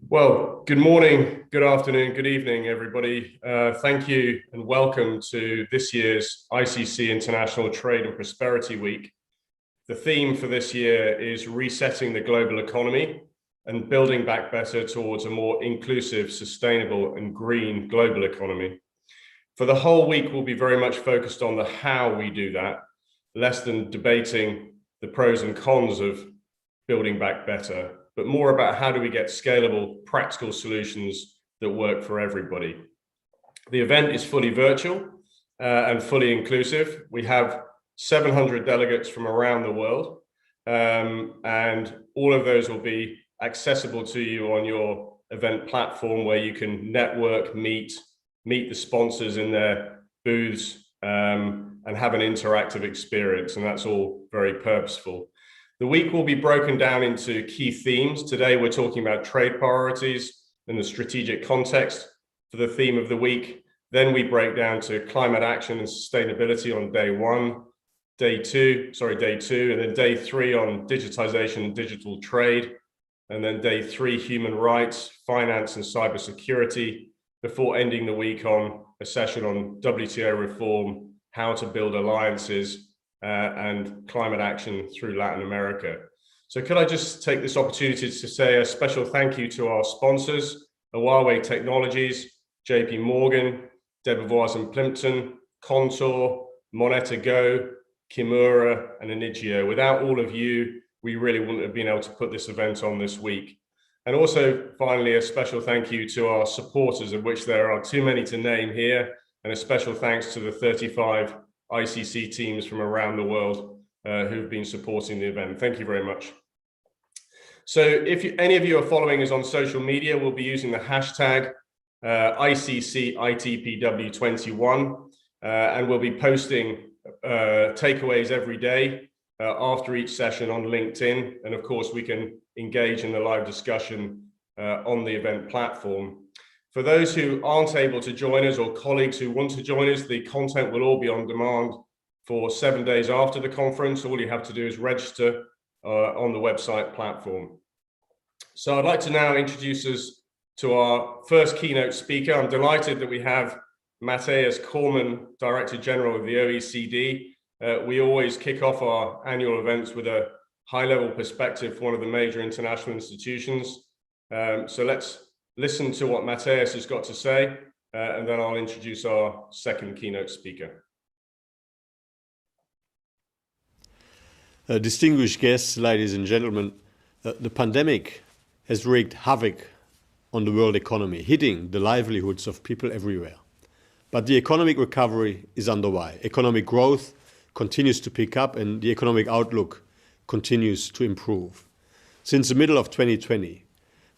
Well, good morning, good afternoon, good evening, everybody. Thank you and welcome to this year's ICC International Trade and Prosperity Week. The theme for this year is resetting the global economy and building back better towards a more inclusive, sustainable and green global economy. For the whole week, we'll be very much focused on the how we do that, less than debating the pros and cons of building back better, but more about how do we get scalable, practical solutions that work for everybody. The event is fully virtual and fully inclusive. We have 700 delegates from around the world, and all of those will be accessible to you on your event platform, where you can network, meet the sponsors in their booths, and have an interactive experience, and that's all very purposeful. The week will be broken down into key themes. Today, we're talking about trade priorities and the strategic context for the theme of the week. Then we break down to climate action and sustainability on day two, and then day three on digitization and digital trade. And then day three, human rights, finance and cybersecurity, before ending the week on a session on WTO reform, how to build alliances, and climate action through Latin America. So could I just take this opportunity to say a special thank you to our sponsors, Huawei Technologies, JP Morgan, Debevoise and Plimpton, Contour, Moneta Go, Kimura and Inigio. Without all of you, we really wouldn't have been able to put this event on this week. And also, finally, a special thank you to our supporters, of which there are too many to name here, and a special thanks to the 35 ICC teams from around the world who've been supporting the event. Thank you very much. So if any of you are following us on social media, we'll be using the hashtag ICC ITPW21, and we'll be posting takeaways every day after each session on LinkedIn. And of course, we can engage in the live discussion on the event platform. For those who aren't able to join us, or colleagues who want to join us, the content will all be on demand for 7 days after the conference. All you have to do is register on the website platform. So I'd like to now introduce us to our first keynote speaker. I'm delighted that we have Mathias, Director General of the OECD. We always kick off our annual events with a high-level perspective for one of the major international institutions. So let's listen to what Mathias has got to say, and then I'll introduce our second keynote speaker. Distinguished guests, ladies and gentlemen, the pandemic has wreaked havoc on the world economy, hitting the livelihoods of people everywhere. But the economic recovery is underway. Economic growth continues to pick up, and the economic outlook continues to improve. Since the middle of 2020,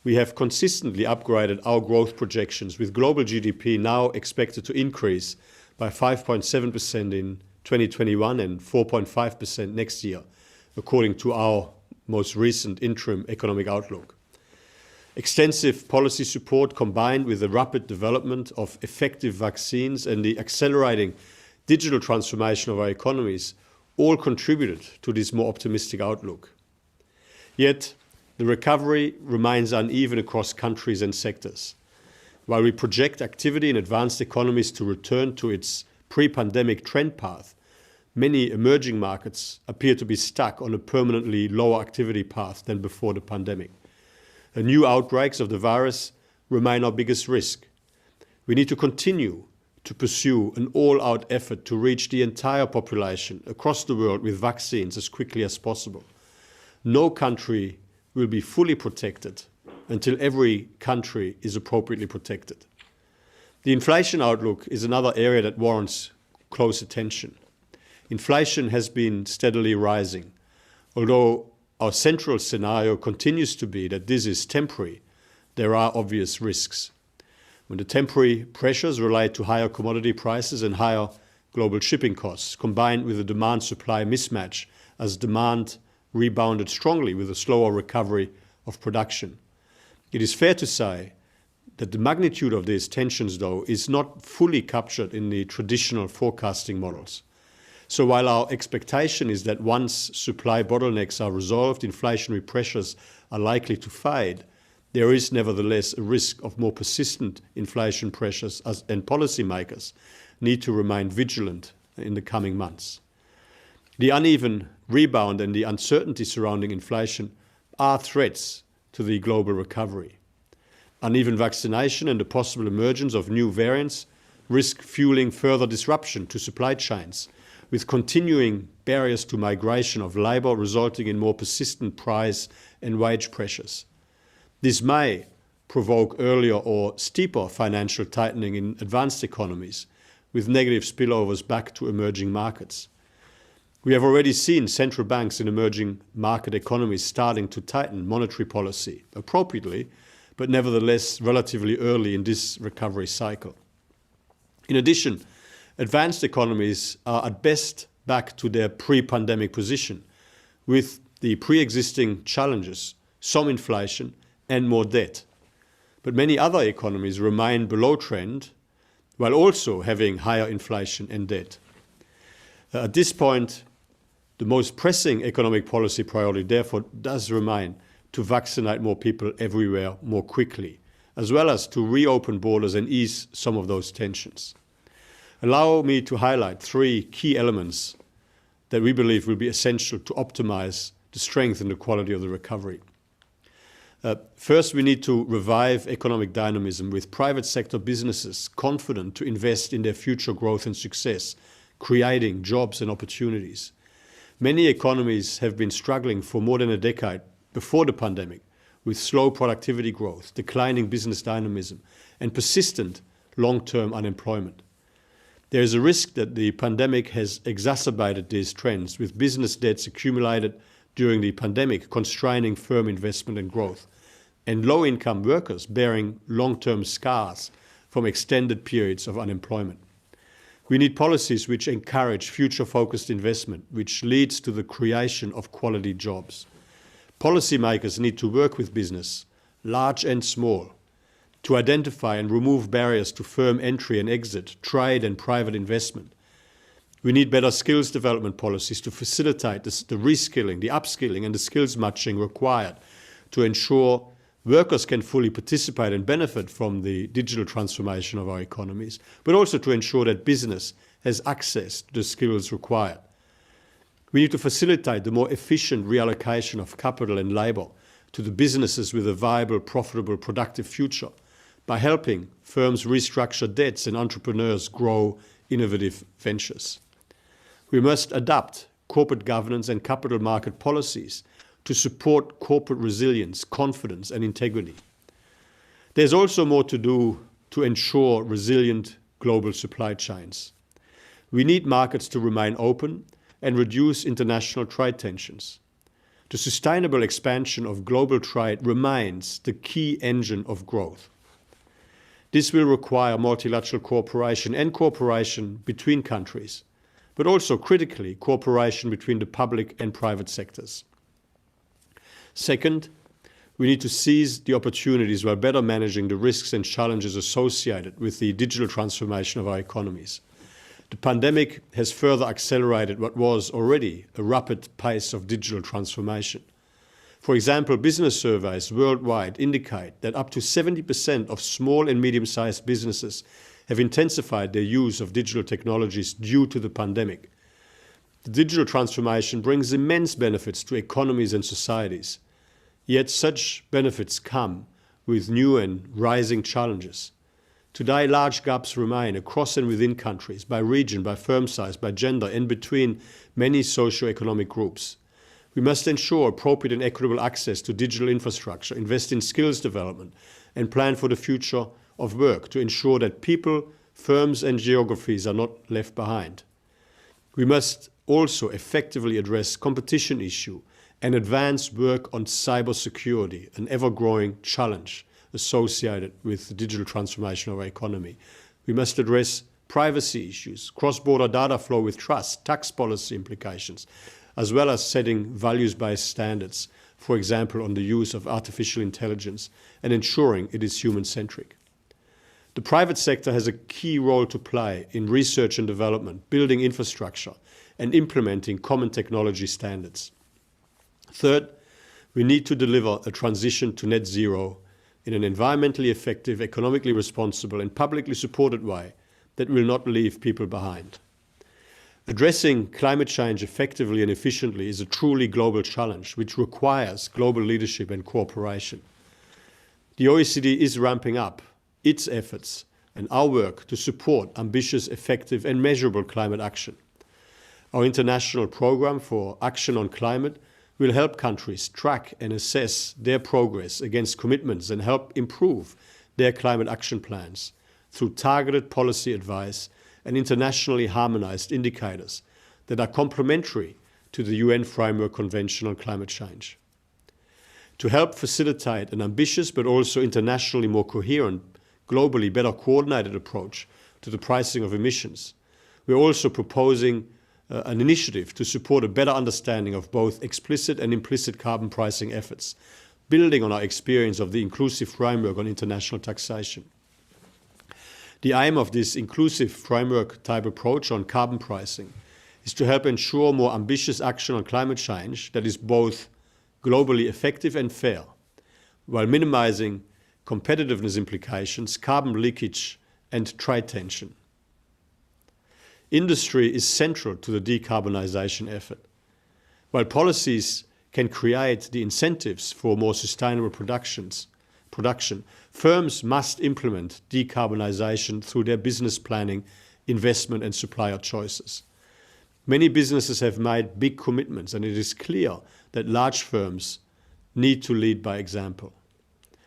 we have consistently upgraded our growth projections, with global GDP now expected to increase by 5.7% in 2021 and 4.5% next year, according to our most recent interim economic outlook. Extensive policy support, combined with the rapid development of effective vaccines and the accelerating digital transformation of our economies, all contributed to this more optimistic outlook. Yet, the recovery remains uneven across countries and sectors. While we project activity in advanced economies to return to its pre-pandemic trend path, many emerging markets appear to be stuck on a permanently lower activity path than before the pandemic. New outbreaks of the virus remain our biggest risk. We need to continue to pursue an all-out effort to reach the entire population across the world with vaccines as quickly as possible. No country will be fully protected until every country is appropriately protected. The inflation outlook is another area that warrants close attention. Inflation has been steadily rising. Although our central scenario continues to be that this is temporary, there are obvious risks. When the temporary pressures relate to higher commodity prices and higher global shipping costs, combined with the demand-supply mismatch as demand rebounded strongly with a slower recovery of production. It is fair to say that the magnitude of these tensions, though, is not fully captured in the traditional forecasting models. So while our expectation is that once supply bottlenecks are resolved, inflationary pressures are likely to fade, there is nevertheless a risk of more persistent inflation pressures and policymakers need to remain vigilant in the coming months. The uneven rebound and the uncertainty surrounding inflation are threats to the global recovery. Uneven vaccination and the possible emergence of new variants risk fueling further disruption to supply chains, with continuing barriers to migration of labour resulting in more persistent price and wage pressures. This may provoke earlier or steeper financial tightening in advanced economies, with negative spillovers back to emerging markets. We have already seen central banks in emerging market economies starting to tighten monetary policy appropriately, but nevertheless relatively early in this recovery cycle. In addition, advanced economies are at best back to their pre-pandemic position, with the pre-existing challenges, some inflation and more debt. But many other economies remain below trend, while also having higher inflation and debt. At this point, the most pressing economic policy priority, therefore, does remain to vaccinate more people everywhere more quickly, as well as to reopen borders and ease some of those tensions. Allow me to highlight three key elements that we believe will be essential to optimize the strength and the quality of the recovery. First, we need to revive economic dynamism with private sector businesses confident to invest in their future growth and success, creating jobs and opportunities. Many economies have been struggling for more than a decade before the pandemic, with slow productivity growth, declining business dynamism, and persistent long-term unemployment. There is a risk that the pandemic has exacerbated these trends, with business debts accumulated during the pandemic constraining firm investment and growth, and low-income workers bearing long-term scars from extended periods of unemployment. We need policies which encourage future-focused investment, which leads to the creation of quality jobs. Policymakers need to work with business, large and small, to identify and remove barriers to firm entry and exit, trade and private investment. We need better skills development policies to facilitate the reskilling, the upskilling and the skills matching required to ensure workers can fully participate and benefit from the digital transformation of our economies, but also to ensure that business has access to the skills required. We need to facilitate the more efficient reallocation of capital and labour to the businesses with a viable, profitable, productive future by helping firms restructure debts and entrepreneurs grow innovative ventures. We must adapt corporate governance and capital market policies to support corporate resilience, confidence and integrity. There's also more to do to ensure resilient global supply chains. We need markets to remain open and reduce international trade tensions. The sustainable expansion of global trade remains the key engine of growth. This will require multilateral cooperation and cooperation between countries, but also critically cooperation between the public and private sectors. Second, we need to seize the opportunities while better managing the risks and challenges associated with the digital transformation of our economies. The pandemic has further accelerated what was already a rapid pace of digital transformation. For example, business surveys worldwide indicate that up to 70% of small and medium-sized businesses have intensified their use of digital technologies due to the pandemic. The digital transformation brings immense benefits to economies and societies. Yet such benefits come with new and rising challenges. Today, large gaps remain across and within countries, by region, by firm size, by gender, and between many socio-economic groups. We must ensure appropriate and equitable access to digital infrastructure, invest in skills development, and plan for the future of work to ensure that people, firms, and geographies are not left behind. We must also effectively address competition issue and advance work on cybersecurity, an ever-growing challenge associated with the digital transformation of our economy. We must address privacy issues, cross-border data flow with trust, tax policy implications, as well as setting values-based standards, for example, on the use of artificial intelligence and ensuring it is human-centric. The private sector has a key role to play in research and development, building infrastructure, and implementing common technology standards. Third, we need to deliver a transition to net zero in an environmentally effective, economically responsible and publicly supported way that will not leave people behind. Addressing climate change effectively and efficiently is a truly global challenge which requires global leadership and cooperation. The OECD is ramping up its efforts and our work to support ambitious, effective and measurable climate action. Our international programme for action on climate will help countries track and assess their progress against commitments and help improve their climate action plans through targeted policy advice and internationally harmonised indicators that are complementary to the UN Framework Convention on Climate Change. To help facilitate an ambitious but also internationally more coherent, globally better coordinated approach to the pricing of emissions, we're also proposing an initiative to support a better understanding of both explicit and implicit carbon pricing efforts, building on our experience of the inclusive framework on international taxation. The aim of this inclusive framework type approach on carbon pricing is to help ensure more ambitious action on climate change that is both globally effective and fair, while minimizing competitiveness implications, carbon leakage and trade tension. Industry is central to the decarbonization effort. While policies can create the incentives for more sustainable production, firms must implement decarbonization through their business planning, investment and supplier choices. Many businesses have made big commitments, and it is clear that large firms need to lead by example.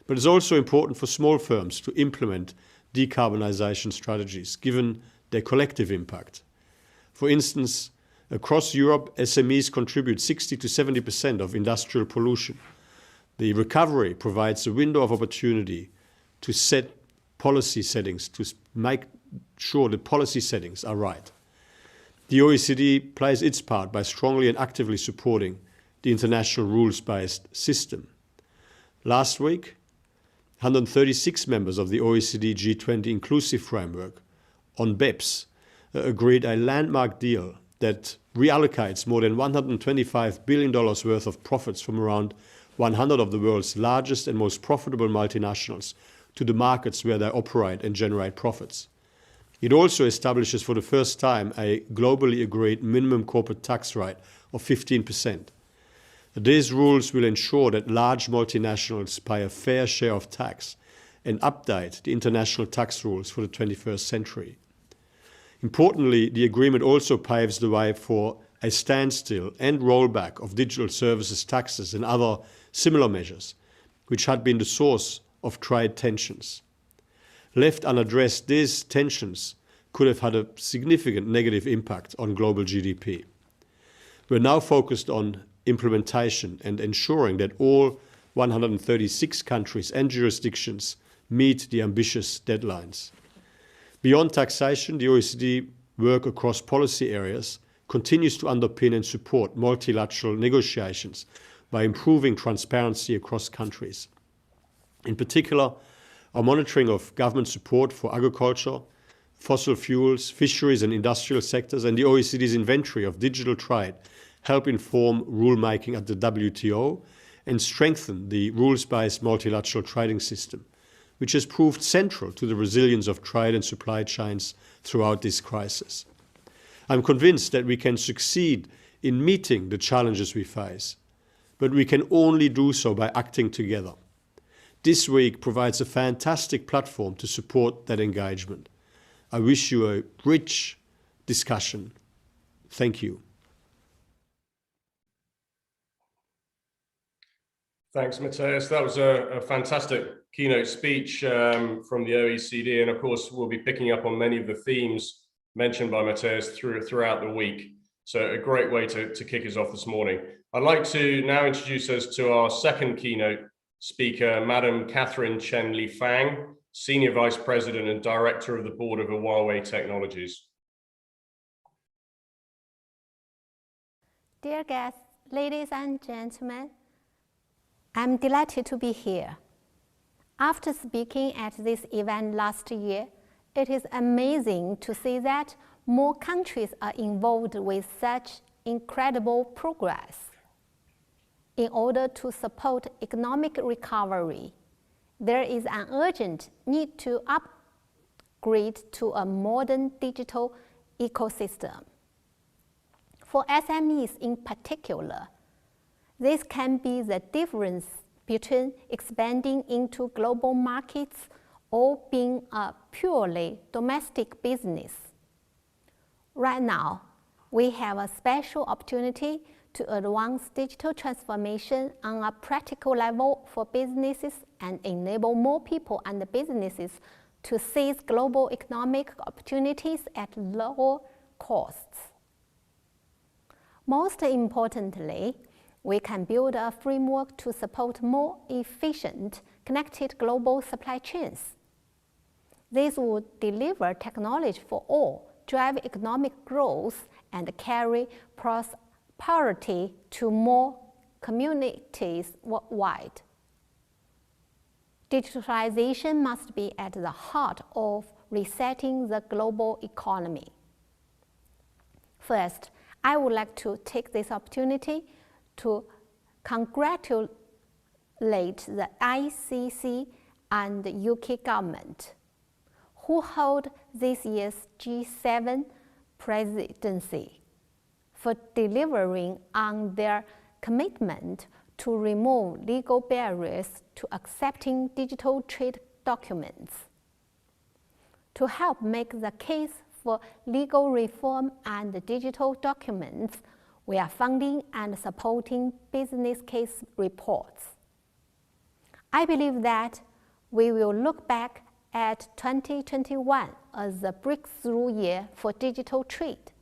But it's also important for small firms to implement decarbonization strategies, given their collective impact. For instance, across Europe, SMEs contribute 60 to 70% of industrial pollution. The recovery provides a window of opportunity to set policy settings, to make sure that policy settings are right. The OECD plays its part by strongly and actively supporting the international rules-based system. Last week, 136 members of the OECD G20 Inclusive Framework on BEPS agreed a landmark deal that reallocates more than $125 billion worth of profits from around 100 of the world's largest and most profitable multinationals to the markets where they operate and generate profits. It also establishes for the first time a globally agreed minimum corporate tax rate of 15%. These rules will ensure that large multinationals pay a fair share of tax and update the international tax rules for the 21st century. Importantly, the agreement also paves the way for a standstill and rollback of digital services taxes and other similar measures, which had been the source of trade tensions. Left unaddressed, these tensions could have had a significant negative impact on global GDP. We're now focused on implementation and ensuring that all 136 countries and jurisdictions meet the ambitious deadlines. Beyond taxation, the OECD work across policy areas continues to underpin and support multilateral negotiations by improving transparency across countries. In particular, our monitoring of government support for agriculture, fossil fuels, fisheries and industrial sectors, and the OECD's inventory of digital trade help inform rulemaking at the WTO and strengthen the rules-based multilateral trading system, which has proved central to the resilience of trade and supply chains throughout this crisis. I'm convinced that we can succeed in meeting the challenges we face, but we can only do so by acting together. This week provides a fantastic platform to support that engagement. I wish you a rich discussion. Thank you. Thanks, Mathias. That was a fantastic keynote speech from the OECD. And of course, we'll be picking up on many of the themes mentioned by Mathias throughout the week. So a great way to kick us off this morning. I'd like to now introduce us to our second keynote speaker, Madam Catherine Chen Lifang, Senior Vice President and Director of the Board of Huawei Technologies. Dear guests, ladies and gentlemen, I'm delighted to be here. After speaking at this event last year, it is amazing to see that more countries are involved with such incredible progress. In order to support economic recovery there is an urgent need to upgrade to a modern digital ecosystem. For SMEs in particular, this can be the difference between expanding into global markets or being a purely domestic business. Right now, we have a special opportunity to advance digital transformation on a practical level for businesses and enable more people and businesses to seize global economic opportunities at lower costs. Most importantly, we can build a framework to support more efficient, connected global supply chains. This would deliver technology for all, drive economic growth, and carry prosperity to more communities worldwide. Digitalization must be at the heart of resetting the global economy. First, I would like to take this opportunity to congratulate the ICC and the UK government, who hold this year's G7 presidency, for delivering on their commitment to remove legal barriers to accepting digital trade documents. To help make the case for legal reform and digital documents, we are funding and supporting business case reports. I believe that we will look back at 2021 as a breakthrough year for digital trade.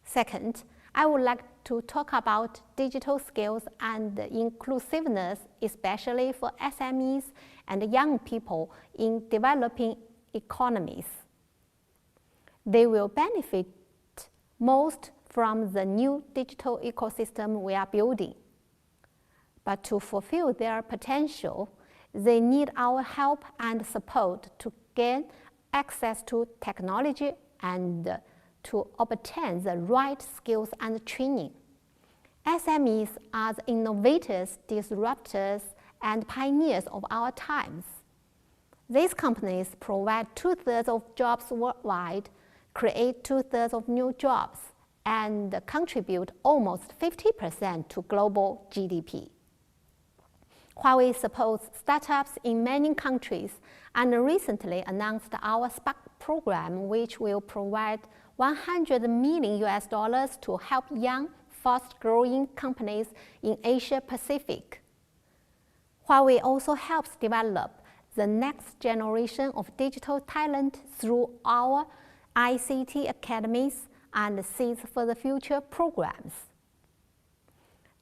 Second, I would like to talk about digital skills and inclusiveness, especially for SMEs and young people in developing economies. They will benefit most from the new digital ecosystem we are building. But to fulfill their potential, they need our help and support to gain access to technology and to obtain the right skills and training. SMEs are the innovators, disruptors, and pioneers of our times. These companies provide 2/3 of jobs worldwide, create 2/3 of new jobs, and contribute almost 50% to global GDP. Huawei supports startups in many countries and recently announced our Spark program, which will provide $100 million to help young, fast-growing companies in Asia Pacific. Huawei also helps develop the next generation of digital talent through our ICT academies and Seeds for the Future programs.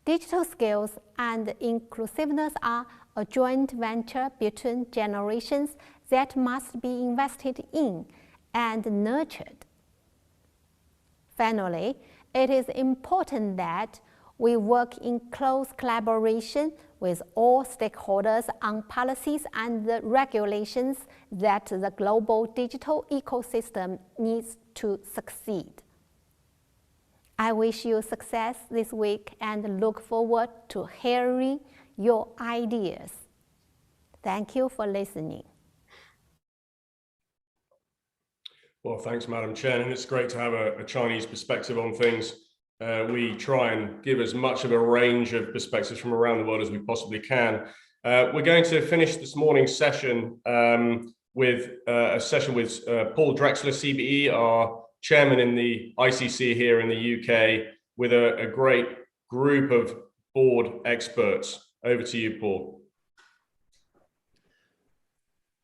Digital skills and inclusiveness are a joint venture between generations that must be invested in and nurtured. Finally, it is important that we work in close collaboration with all stakeholders on policies and the regulations that the global digital ecosystem needs to succeed. I wish you success this week and look forward to hearing your ideas. Thank you for listening. Well, thanks, Madam Chen, and it's great to have a Chinese perspective on things. We try and give as much of a range of perspectives from around the world as we possibly can. We're going to finish this morning's session with a session with Paul Drechsler, CBE, our chairman in the ICC here in the UK, with a great group of board experts. Over to you, Paul.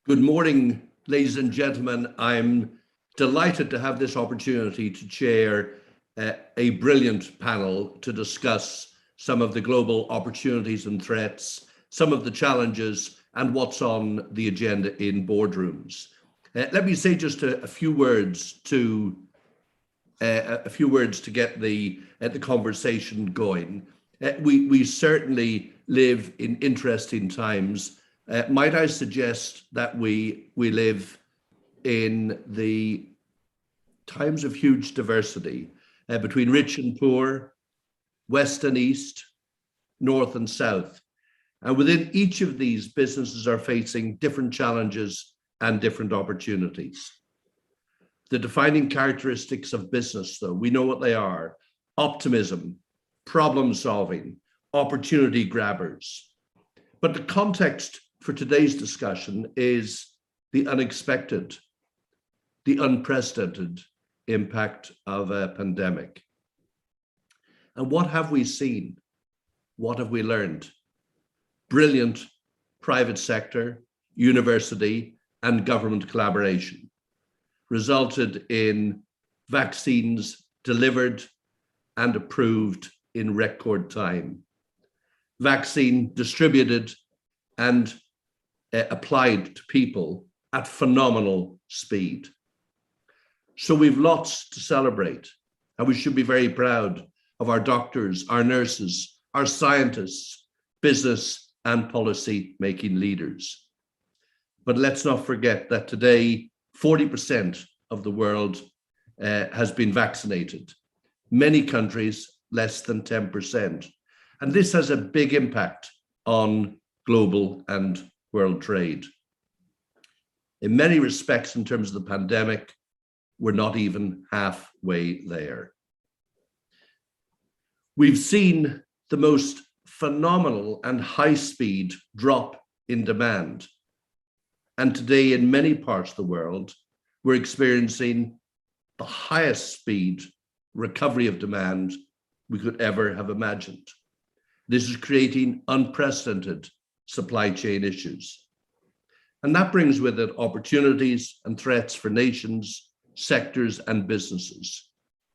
Good morning, ladies and gentlemen. I'm delighted to have this opportunity to chair a brilliant panel to discuss some of the global opportunities and threats, some of the challenges, and what's on the agenda in boardrooms. Let me say just a few words to get the conversation going. We certainly live in interesting times. Might I suggest that we live in the times of huge diversity between rich and poor, west and east, north and south. And within each of these, businesses are facing different challenges and different opportunities. The defining characteristics of business, though, we know what they are: optimism, problem solving, opportunity grabbers. But the context for today's discussion is the unexpected, the unprecedented impact of a pandemic. And what have we seen? What have we learned? Brilliant private sector, university, and government collaboration resulted in vaccines delivered and approved in record time, vaccine distributed and applied to people at phenomenal speed. So we've lots to celebrate, and we should be very proud of our doctors, our nurses, our scientists, business and policy-making leaders. But let's not forget that today, 40% of the world has been vaccinated. Many countries, less than 10%. And this has a big impact on global and world trade. In many respects, in terms of the pandemic, we're not even halfway there. We've seen the most phenomenal and high-speed drop in demand. And today, in many parts of the world, we're experiencing the highest speed recovery of demand we could ever have imagined. This is creating unprecedented supply chain issues. And that brings with it opportunities and threats for nations, sectors, and businesses,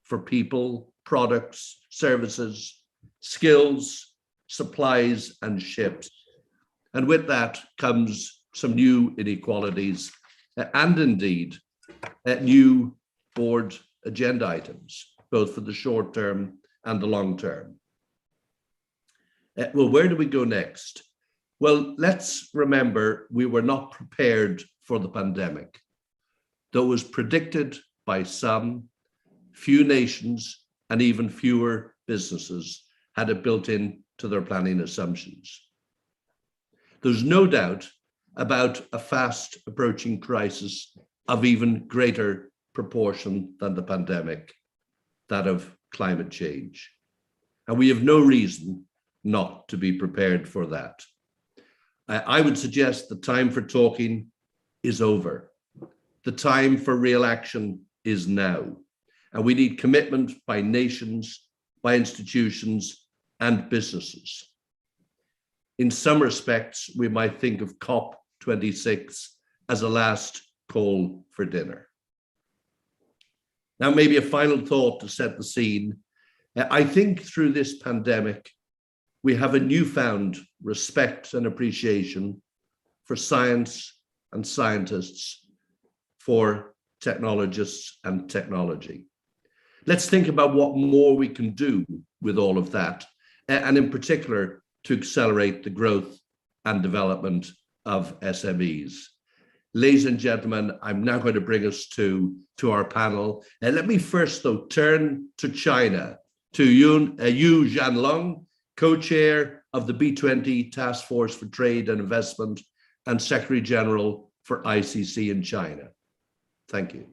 for people, products, services, skills, supplies, and ships. And with that comes some new inequalities and indeed new board agenda items, both for the short term and the long term. Well, where do we go next? Well, let's remember we were not prepared for the pandemic. Though it was predicted by some, few nations and even fewer businesses had it built into their planning assumptions. There's no doubt about a fast approaching crisis of even greater proportion than the pandemic, that of climate change. And we have no reason not to be prepared for that. I would suggest the time for talking is over. The time for real action is now. And we need commitment by nations, by institutions, and businesses. In some respects, we might think of COP26 as a last call for dinner. Now, maybe a final thought to set the scene. I think through this pandemic, we have a newfound respect and appreciation for science and scientists, for technologists and technology. Let's think about what more we can do with all of that, and in particular, to accelerate the growth and development of SMEs. Ladies and gentlemen, I'm now going to bring us to our panel. And let me first, though, turn to China, to Yu Zhanlong, co-chair of the B20 Task Force for Trade and Investment and Secretary General for ICC in China. Thank you.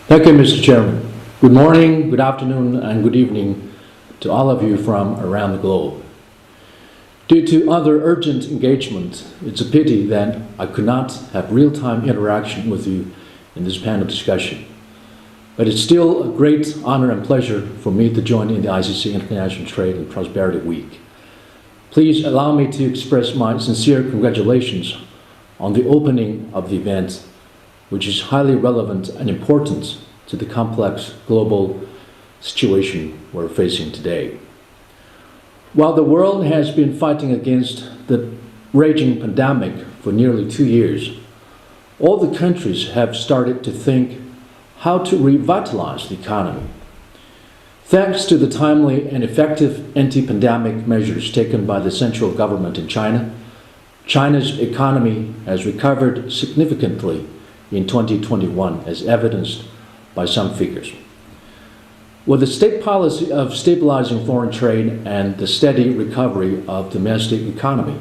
Thank you, Mr. Chairman. Good morning, good afternoon, and good evening to all of you from around the globe. Due to other urgent engagement, it's a pity that I could not have real-time interaction with you in this panel discussion. But it's still a great honor and pleasure for me to join in the ICC International Trade and Prosperity Week. Please allow me to express my sincere congratulations on the opening of the event, which is highly relevant and important to the complex global situation we're facing today. While the world has been fighting against the raging pandemic for nearly 2 years, all the countries have started to think how to revitalize the economy. Thanks to the timely and effective anti-pandemic measures taken by the central government in China, China's economy has recovered significantly in 2021, as evidenced by some figures. With the state policy of stabilizing foreign trade and the steady recovery of domestic economy.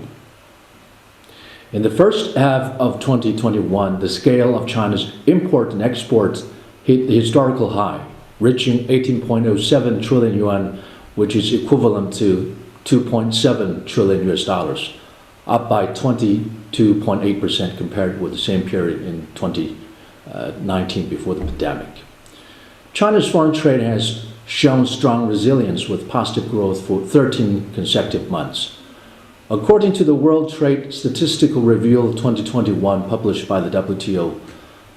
In the first half of 2021, the scale of China's import and exports hit the historical high, reaching 18.07 trillion yuan, which is equivalent to $2.7 trillion US dollars, up by 22.8% compared with the same period in 2019 before the pandemic. China's foreign trade has shown strong resilience with positive growth for 13 consecutive months. According to the World Trade Statistical Review 2021 published by the WTO,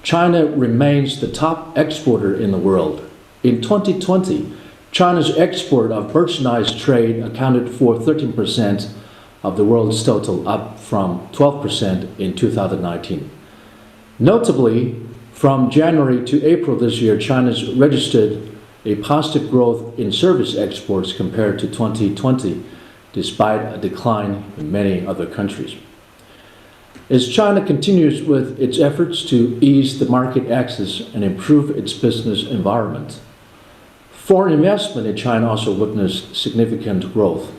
China remains the top exporter in the world. In 2020, China's export of merchandise trade accounted for 13% of the world's total, up from 12% in 2019. Notably, from January to April this year, China's registered a positive growth in service exports compared to 2020, despite a decline in many other countries. As China continues with its efforts to ease the market access and improve its business environment, foreign investment in China also witnessed significant growth.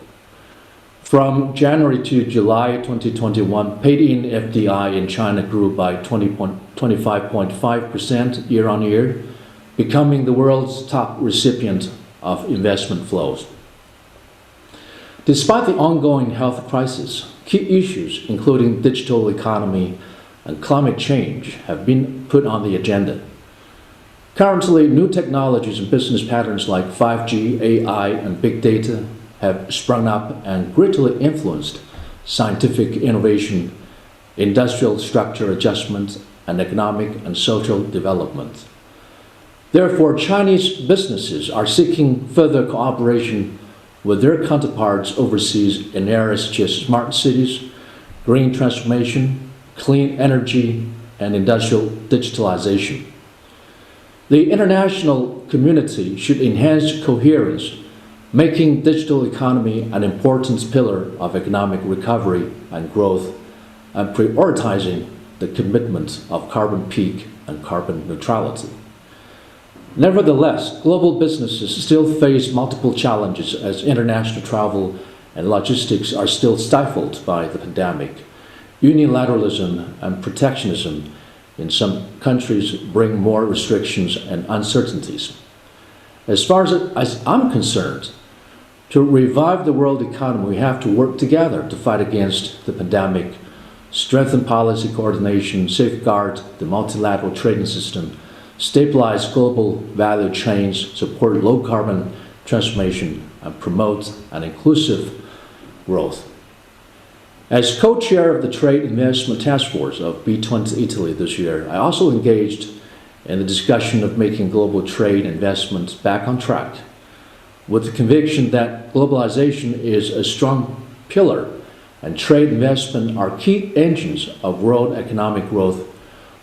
From January to July 2021, paid-in FDI in China grew by 25.5% year-on-year, becoming the world's top recipient of investment flows. Despite the ongoing health crisis, key issues including digital economy and climate change have been put on the agenda. Currently, new technologies and business patterns like 5G, AI, and big data have sprung up and greatly influenced scientific innovation, industrial structure adjustment, and economic and social development. Therefore, Chinese businesses are seeking further cooperation with their counterparts overseas in areas such as smart cities, green transformation, clean energy, and industrial digitalization. The international community should enhance coherence, making digital economy an important pillar of economic recovery and growth, and prioritizing the commitment of carbon peak and carbon neutrality. Nevertheless, global businesses still face multiple challenges as international travel and logistics are still stifled by the pandemic. Unilateralism and protectionism in some countries bring more restrictions and uncertainties. As far as I'm concerned, to revive the world economy, we have to work together to fight against the pandemic, strengthen policy coordination, safeguard the multilateral trading system, stabilize global value chains, support low-carbon transformation, and promote an inclusive growth. As co-chair of the Trade Investment Task Force of B20 Italy this year, I also engaged in the discussion of making global trade investments back on track. With the conviction that globalization is a strong pillar and trade investment are key engines of world economic growth,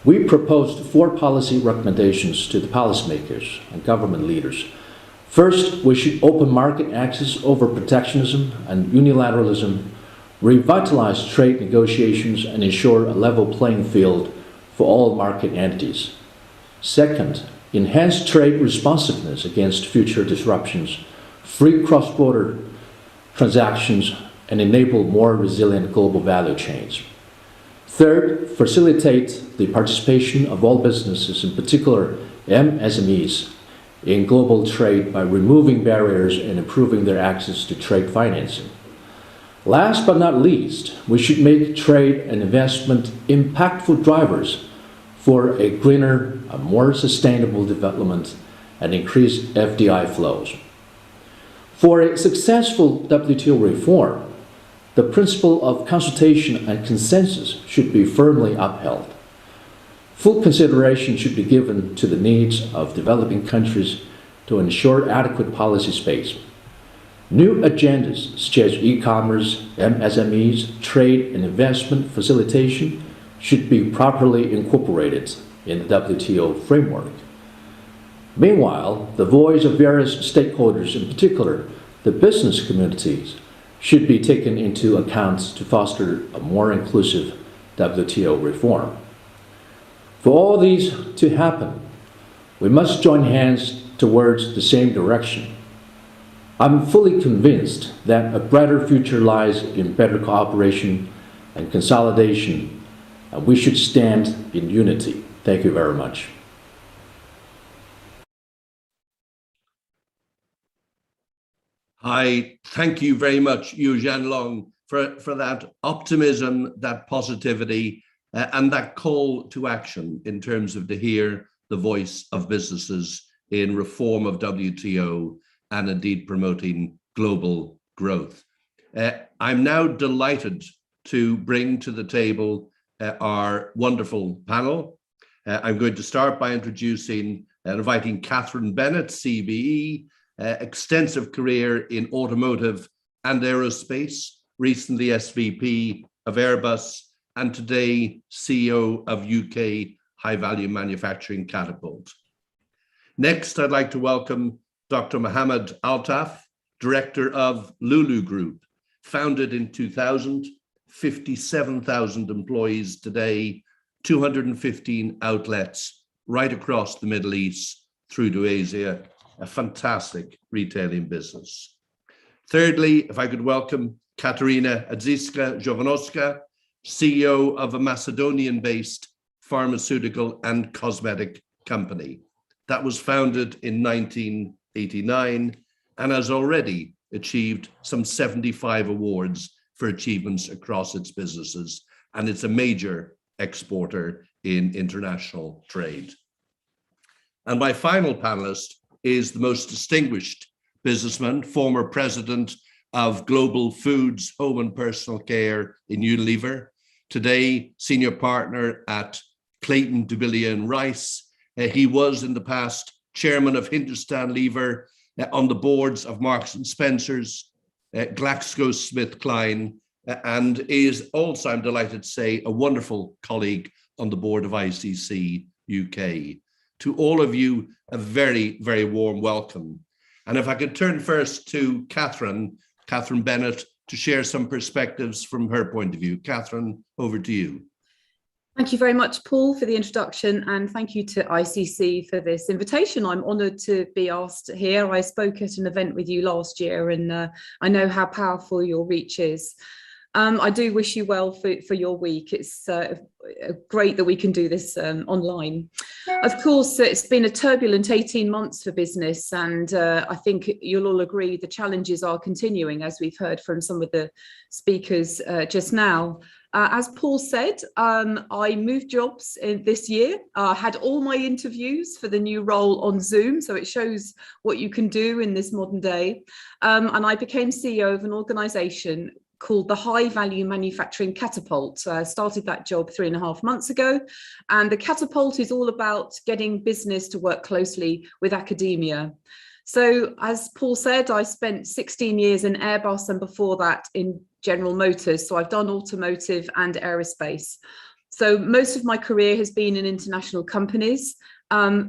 we proposed 4 policy recommendations to the policymakers and government leaders. First, we should open market access over protectionism and unilateralism, revitalize trade negotiations, and ensure a level playing field for all market entities. Second, enhance trade responsiveness against future disruptions, free cross-border transactions, and enable more resilient global value chains. Third, facilitate the participation of all businesses, in particular MSMEs, in global trade by removing barriers and improving their access to trade financing. Last but not least, we should make trade and investment impactful drivers for a greener, a more sustainable development and increased FDI flows. For a successful WTO reform, the principle of consultation and consensus should be firmly upheld. Full consideration should be given to the needs of developing countries to ensure adequate policy space. New agendas such as e-commerce, MSMEs, trade and investment facilitation should be properly incorporated in the WTO framework. Meanwhile, the voice of various stakeholders, in particular the business communities, should be taken into account to foster a more inclusive WTO reform. For all these to happen, we must join hands towards the same direction. I'm fully convinced that a brighter future lies in better cooperation and consolidation, and we should stand in unity. Thank you very much. I thank you very much, Yu Zhanlong, for that optimism, that positivity, and that call to action in terms of to hear the voice of businesses in reform of WTO and indeed promoting global growth. I'm now delighted to bring to the table our wonderful panel. I'm going to start by introducing and inviting Catherine Bennett, CBE, extensive career in automotive and aerospace, recently SVP of Airbus, and today CEO of UK high-value manufacturing Catapult. Next, I'd like to welcome Dr. Mohammed Altaf, Director of Lulu Group, founded in 2000, 57,000 employees today, 215 outlets right across the Middle East through to Asia, a fantastic retailing business. Thirdly, if I could welcome Katarina Adziska-Jovanovska, CEO of a Macedonian-based pharmaceutical and cosmetic company that was founded in 1989 and has already achieved some 75 awards for achievements across its businesses, and it's a major exporter in international trade. And my final panelist is the most distinguished businessman, former president of Global Foods, Home and Personal Care in Unilever, today senior partner at Clayton, Dubilier and Rice. He was in the past chairman of Hindustan Lever, on the boards of Marks and Spencer's, GlaxoSmithKline, and is also, I'm delighted to say, a wonderful colleague on the board of ICC UK. To all of you, a very, very warm welcome. And if I could turn first to Catherine Bennett, to share some perspectives from her point of view. Catherine, over to you. Thank you very much, Paul, for the introduction, and thank you to ICC for this invitation. I'm honoured to be asked here. I spoke at an event with you last year, and I know how powerful your reach is. I do wish you well for your week. It's great that we can do this online. Of course, it's been a turbulent 18 months for business, and I think you'll all agree the challenges are continuing, as we've heard from some of the speakers just now. As Paul said, I moved jobs this year. I had all my interviews for the new role on Zoom, so it shows what you can do in this modern day. And I became CEO of an organisation called the High Value Manufacturing Catapult. I started that job 3.5 months ago, and the Catapult is all about getting business to work closely with academia. So as Paul said, I spent 16 years in Airbus and before that in General Motors. So I've done automotive and aerospace. So most of my career has been in international companies,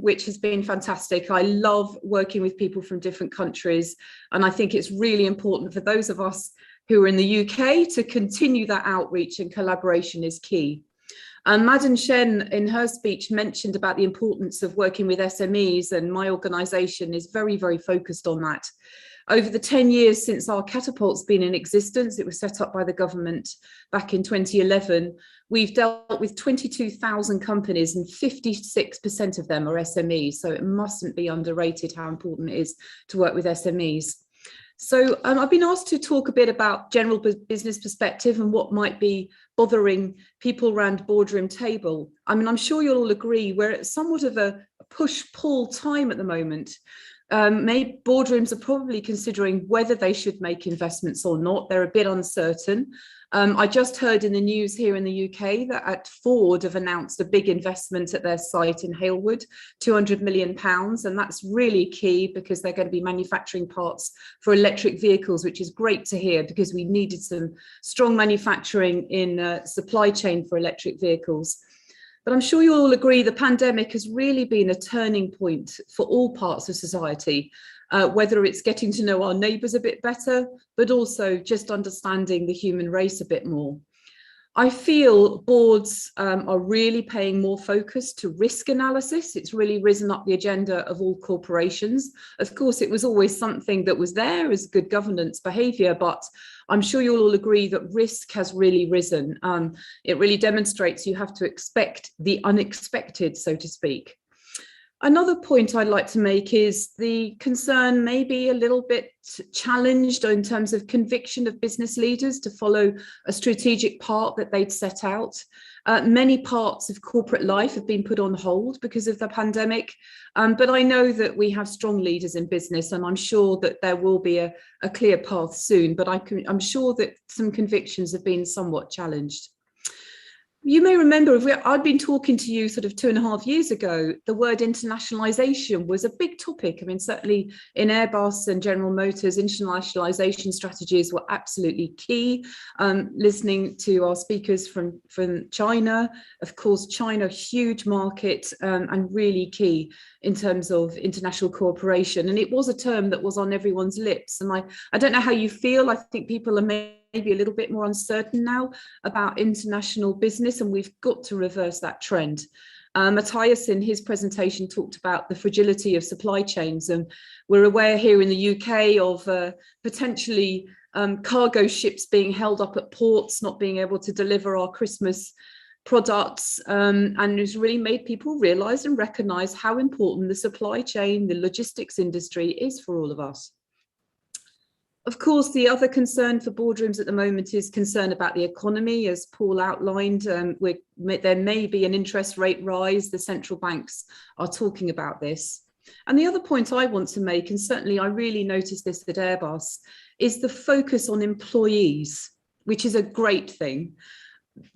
which has been fantastic. I love working with people from different countries, and I think it's really important for those of us who are in the UK to continue that outreach, and collaboration is key. Madam Chen, in her speech, mentioned about the importance of working with SMEs, and my organisation is very, very focused on that. Over the 10 years since our Catapult's been in existence, it was set up by the government back in 2011, we've dealt with 22,000 companies, and 56% of them are SMEs, so it mustn't be underrated how important it is to work with SMEs. So I've been asked to talk a bit about general business perspective and what might be bothering people around boardroom table. I mean, I'm sure you'll all agree we're at somewhat of a push-pull time at the moment. Maybe boardrooms are probably considering whether they should make investments or not. They're a bit uncertain. I just heard in the news here in the UK that at Ford have announced a big investment at their site in Halewood, £200 million, and that's really key because they're going to be manufacturing parts for electric vehicles, which is great to hear because we needed some strong manufacturing in supply chain for electric vehicles. But I'm sure you'll all agree the pandemic has really been a turning point for all parts of society, whether it's getting to know our neighbours a bit better, but also just understanding the human race a bit more. I feel boards are really paying more focus to risk analysis. It's really risen up the agenda of all corporations. Of course, it was always something that was there as good governance behaviour, but I'm sure you'll all agree that risk has really risen. It really demonstrates you have to expect the unexpected, so to speak. Another point I'd like to make is the concern may be a little bit challenged in terms of conviction of business leaders to follow a strategic path that they'd set out. Many parts of corporate life have been put on hold because of the pandemic, but I know that we have strong leaders in business, and I'm sure that there will be a clear path soon, but I'm sure that some convictions have been somewhat challenged. You may remember, I'd been talking to you sort of 2.5 years ago, the word internationalization was a big topic. I mean, certainly in Airbus and General Motors, internationalization strategies were absolutely key. Listening to our speakers from China, of course, China, huge market and really key in terms of international cooperation. And it was a term that was on everyone's lips. And I don't know how you feel. I think people are maybe a little bit more uncertain now about international business, and we've got to reverse that trend. Mathias in his presentation talked about the fragility of supply chains, and we're aware here in the UK of potentially cargo ships being held up at ports, not being able to deliver our Christmas products, and it's really made people realise and recognise how important the supply chain, the logistics industry is for all of us. Of course, the other concern for boardrooms at the moment is concern about the economy, as Paul outlined. There may be an interest rate rise. The central banks are talking about this. And the other point I want to make, and certainly I really noticed this at Airbus, is the focus on employees, which is a great thing.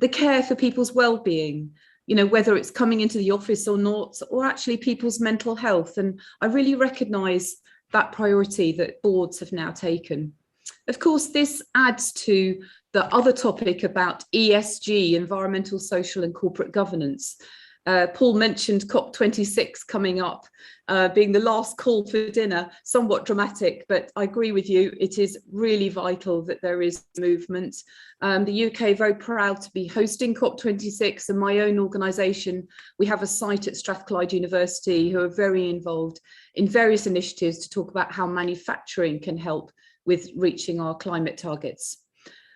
The care for people's well-being, you know, whether it's coming into the office or not, or actually people's mental health. And I really recognise that priority that boards have now taken. Of course, this adds to the other topic about ESG, environmental, social and corporate governance. Paul mentioned COP26 coming up, being the last call for dinner, somewhat dramatic, but I agree with you, it is really vital that there is movement. The UK very proud to be hosting COP26, and my own organisation, we have a site at Strathclyde University who are very involved in various initiatives to talk about how manufacturing can help with reaching our climate targets.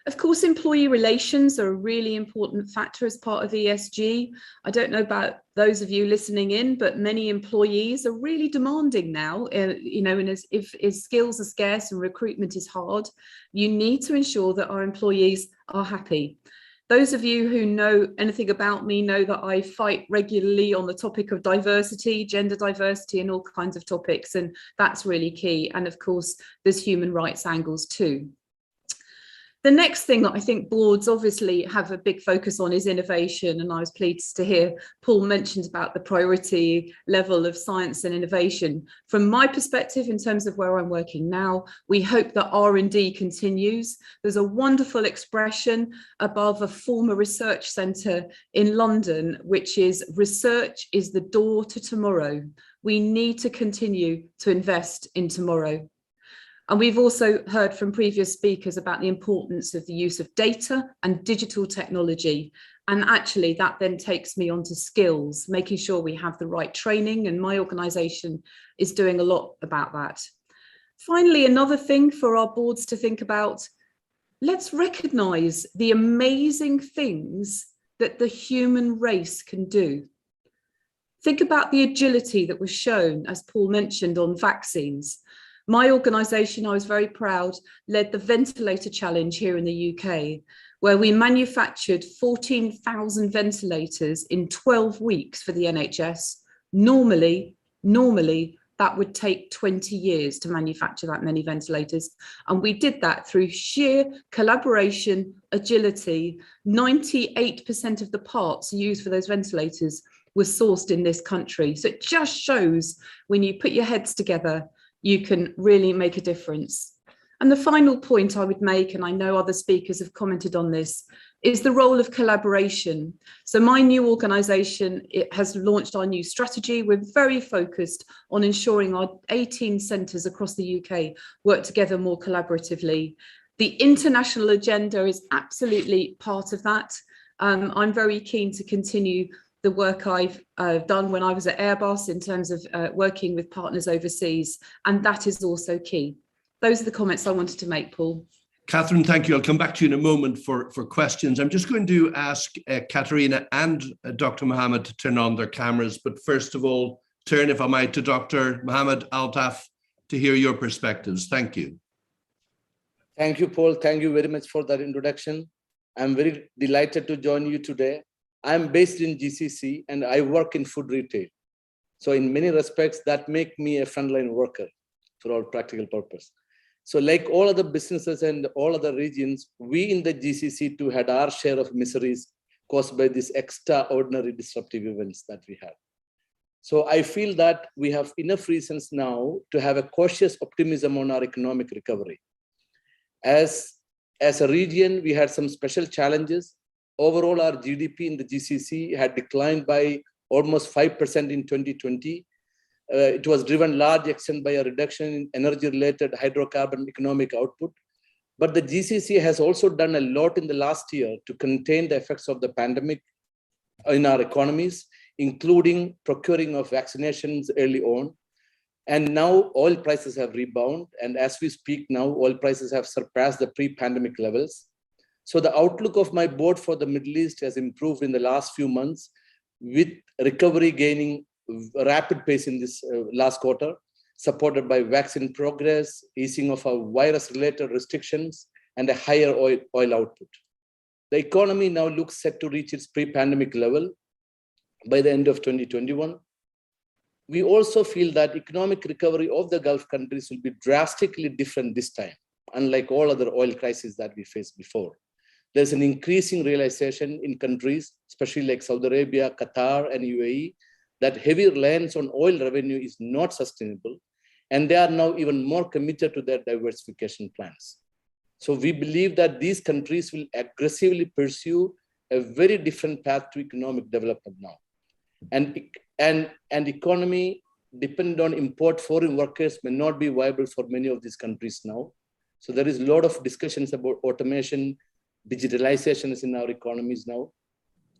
Of course, employee relations are a really important factor as part of ESG. I don't know about those of you listening in, but many employees are really demanding now, you know, and if skills are scarce and recruitment is hard, you need to ensure that our employees are happy. Those of you who know anything about me know that I fight regularly on the topic of diversity, gender diversity, and all kinds of topics, and that's really key. And of course, there's human rights angles too. The next thing that I think boards obviously have a big focus on is innovation, and I was pleased to hear Paul mentioned about the priority level of science and innovation. From my perspective, in terms of where I'm working now, we hope that R&D continues. There's a wonderful expression above a former research centre in London, which is research is the door to tomorrow. We need to continue to invest in tomorrow. And we've also heard from previous speakers about the importance of the use of data and digital technology. And actually that then takes me on to skills, making sure we have the right training, and my organisation is doing a lot about that. Finally, another thing for our boards to think about, let's recognise the amazing things that the human race can do. Think about the agility that was shown, as Paul mentioned, on vaccines. My organisation, I was very proud, led the ventilator challenge here in the UK, where we manufactured 14,000 ventilators in 12 weeks for the NHS. Normally, that would take 20 years to manufacture that many ventilators. And we did that through sheer collaboration, agility. 98% of the parts used for those ventilators were sourced in this country. So it just shows when you put your heads together, you can really make a difference. And the final point I would make, and I know other speakers have commented on this, is the role of collaboration. So my new organisation, it has launched our new strategy. We're very focused on ensuring our 18 centres across the UK work together more collaboratively. The international agenda is absolutely part of that. I'm very keen to continue the work I've done when I was at Airbus in terms of working with partners overseas, and that is also key. Those are the comments I wanted to make, Paul. Catherine, thank you. I'll come back to you in a moment for questions. I'm just going to ask Katerina and Dr. Mohammed to turn on their cameras, but first of all, turn, if I might, to Dr. Mohammed Altaf to hear your perspectives. Thank you. Thank you, Paul. Thank you very much for that introduction. I'm very delighted to join you today. I'm based in GCC and I work in food retail. So in many respects, that makes me a frontline worker for all practical purpose. So like all other businesses and all other regions, we in the GCC too had our share of miseries caused by these extraordinary disruptive events that we had. So I feel that we have enough reasons now to have a cautious optimism on our economic recovery. As a region, we had some special challenges. Overall, our GDP in the GCC had declined by almost 5% in 2020. It was driven large extent by a reduction in energy-related hydrocarbon economic output. But the GCC has also done a lot in the last year to contain the effects of the pandemic in our economies, including procuring of vaccinations early on. And now oil prices have rebounded. And as we speak now, oil prices have surpassed the pre-pandemic levels. So the outlook of my board for the Middle East has improved in the last few months, with recovery gaining rapid pace in this last quarter, supported by vaccine progress, easing of our virus-related restrictions, and a higher oil output. The economy now looks set to reach its pre-pandemic level by the end of 2021. We also feel that economic recovery of the Gulf countries will be drastically different this time, unlike all other oil crises that we faced before. There's an increasing realization in countries, especially like Saudi Arabia, Qatar, and UAE, that heavy reliance on oil revenue is not sustainable, and they are now even more committed to their diversification plans. So we believe that these countries will aggressively pursue a very different path to economic development now. And economy dependent on import foreign workers may not be viable for many of these countries now. So there is a lot of discussions about automation, digitalization is in our economies now.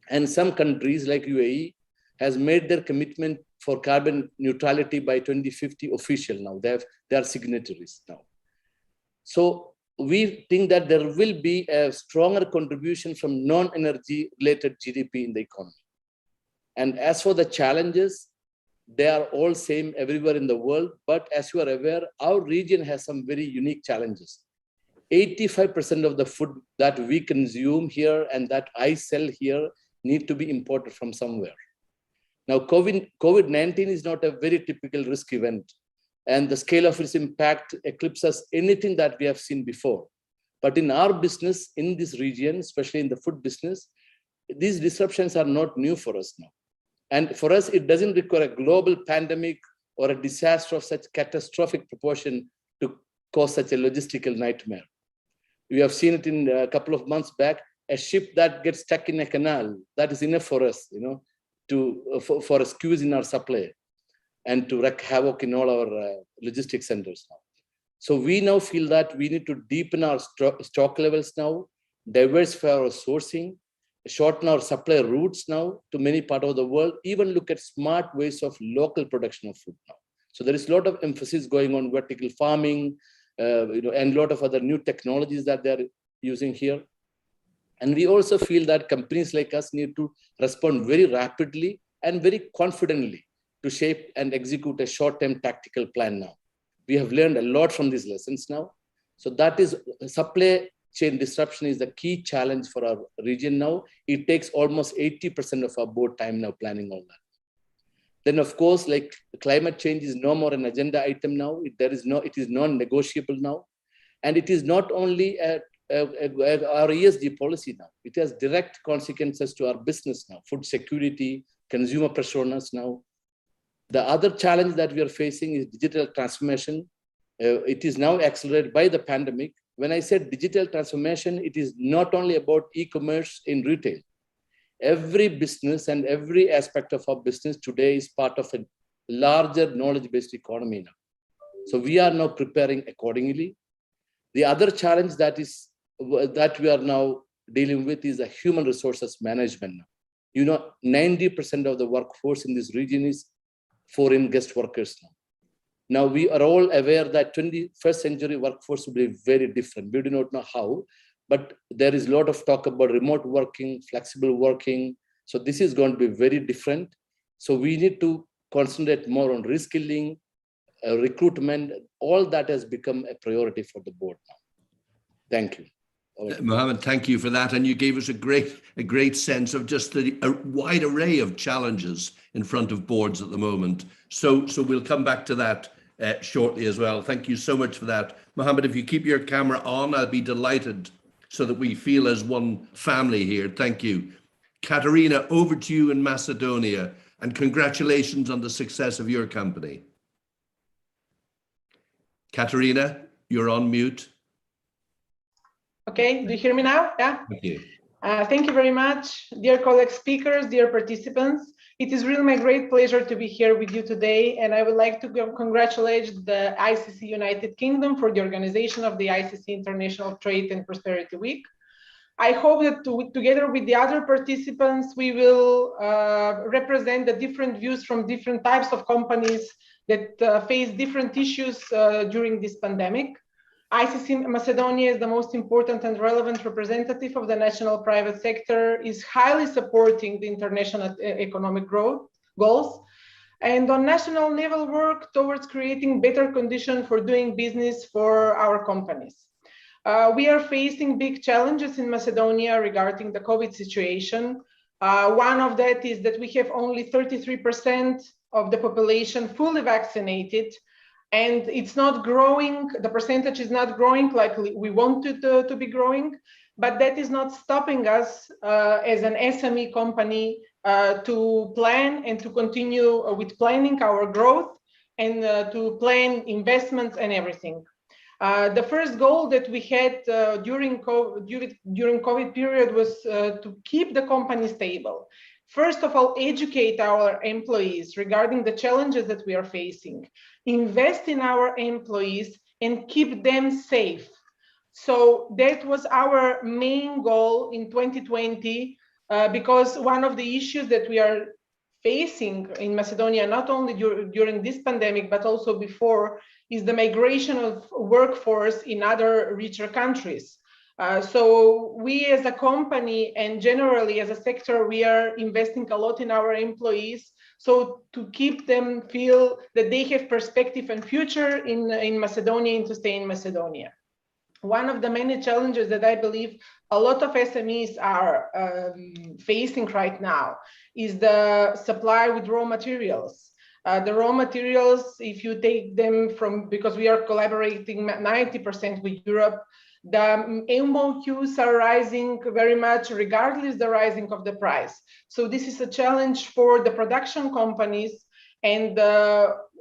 And some countries like UAE has made their commitment for carbon neutrality by 2050 official now. They are signatories now. So we think that there will be a stronger contribution from non-energy related GDP in the economy. And as for the challenges, they are all same everywhere in the world. But as you are aware, our region has some very unique challenges. 85% of the food that we consume here and that I sell here need to be imported from somewhere. Now, COVID-19 is not a very typical risk event, and the scale of its impact eclipses anything that we have seen before. But in our business, in this region, especially in the food business, these disruptions are not new for us now. And for us, it doesn't require a global pandemic or a disaster of such catastrophic proportion to cause such a logistical nightmare. We have seen it in a couple of months back, a ship that gets stuck in a canal, that is enough for us, for a squeeze in our supply and to wreak havoc in all our logistics centers now. So we now feel that we need to deepen our stock levels now, diversify our sourcing, shorten our supply routes now to many parts of the world, even look at smart ways of local production of food now. So there is a lot of emphasis going on vertical farming, and a lot of other new technologies that they're using here. And we also feel that companies like us need to respond very rapidly and very confidently to shape and execute a short-term tactical plan now. We have learned a lot from these lessons now. So that is, supply chain disruption is the key challenge for our region now. It takes almost 80% of our board time now planning all that. Then of course, like climate change is no more an agenda item now. It is non-negotiable now. And it is not only our ESG policy now. It has direct consequences to our business now, food security, consumer pressure on us now. The other challenge that we are facing is digital transformation. It is now accelerated by the pandemic. When I said digital transformation, it is not only about e-commerce in retail. Every business and every aspect of our business today is part of a larger knowledge-based economy now. So we are now preparing accordingly. The other challenge that we are now dealing with is a human resources management. You know, 90% of the workforce in this region is foreign guest workers now. Now, we are all aware that 21st century workforce will be very different. We do not know how, but there is a lot of talk about remote working, flexible working. So this is going to be very different. So we need to concentrate more on reskilling, recruitment. All that has become a priority for the board now. Thank you. Mohammed, thank you for that. And you gave us a great sense of just a wide array of challenges in front of boards at the moment. So we'll come back to that shortly as well. Thank you so much for that. Mohammed, if you keep your camera on, I'll be delighted so that we feel as one family here. Thank you. Katerina, over to you in Macedonia, and congratulations on the success of your company. Katerina, you're on mute. Okay, do you hear me now? Yeah. Thank you. Thank you very much, dear colleague speakers, dear participants. It is really my great pleasure to be here with you today, and I would like to congratulate the ICC United Kingdom for the organization of the ICC International Trade and Prosperity Week. I hope that together with the other participants, we will represent the different views from different types of companies that face different issues during this pandemic. ICC Macedonia is the most important and relevant representative of the national private sector, is highly supporting the international economic growth goals, and on national level work towards creating better conditions for doing business for our companies. We are facing big challenges in Macedonia regarding the COVID situation. One of that is that we have only 33% of the population fully vaccinated, and it's not growing. The percentage is not growing like we wanted to be growing, but that is not stopping us as an SME company to plan and to continue with planning our growth and to plan investments and everything. The first goal that we had during COVID period was to keep the company stable. First of all, educate our employees regarding the challenges that we are facing, invest in our employees and keep them safe. So that was our main goal in 2020, because one of the issues that we are facing in Macedonia, not only during this pandemic, but also before, is the migration of workforce in other richer countries. So we as a company and generally as a sector, we are investing a lot in our employees. So to keep them feel that they have perspective and future in Macedonia and to stay in Macedonia. One of the many challenges that I believe a lot of SMEs are facing right now is the supply with raw materials. The raw materials, if you take them from, because we are collaborating 90% with Europe, the MOQs are rising very much regardless the rising of the price. So this is a challenge for the production companies, and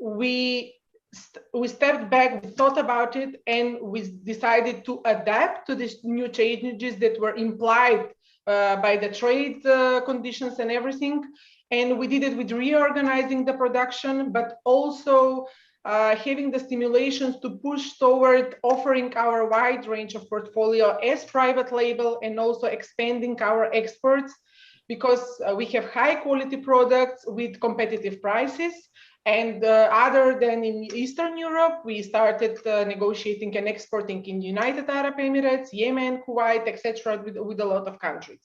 we stepped back, we thought about it, and we decided to adapt to these new changes that were implied by the trade conditions and everything. And we did it with reorganizing the production, but also having the stimulations to push toward offering our wide range of portfolio as private label and also expanding our exports, because we have high quality products with competitive prices. And other than in Eastern Europe, we started negotiating and exporting in United Arab Emirates, Yemen, Kuwait, etc., with a lot of countries.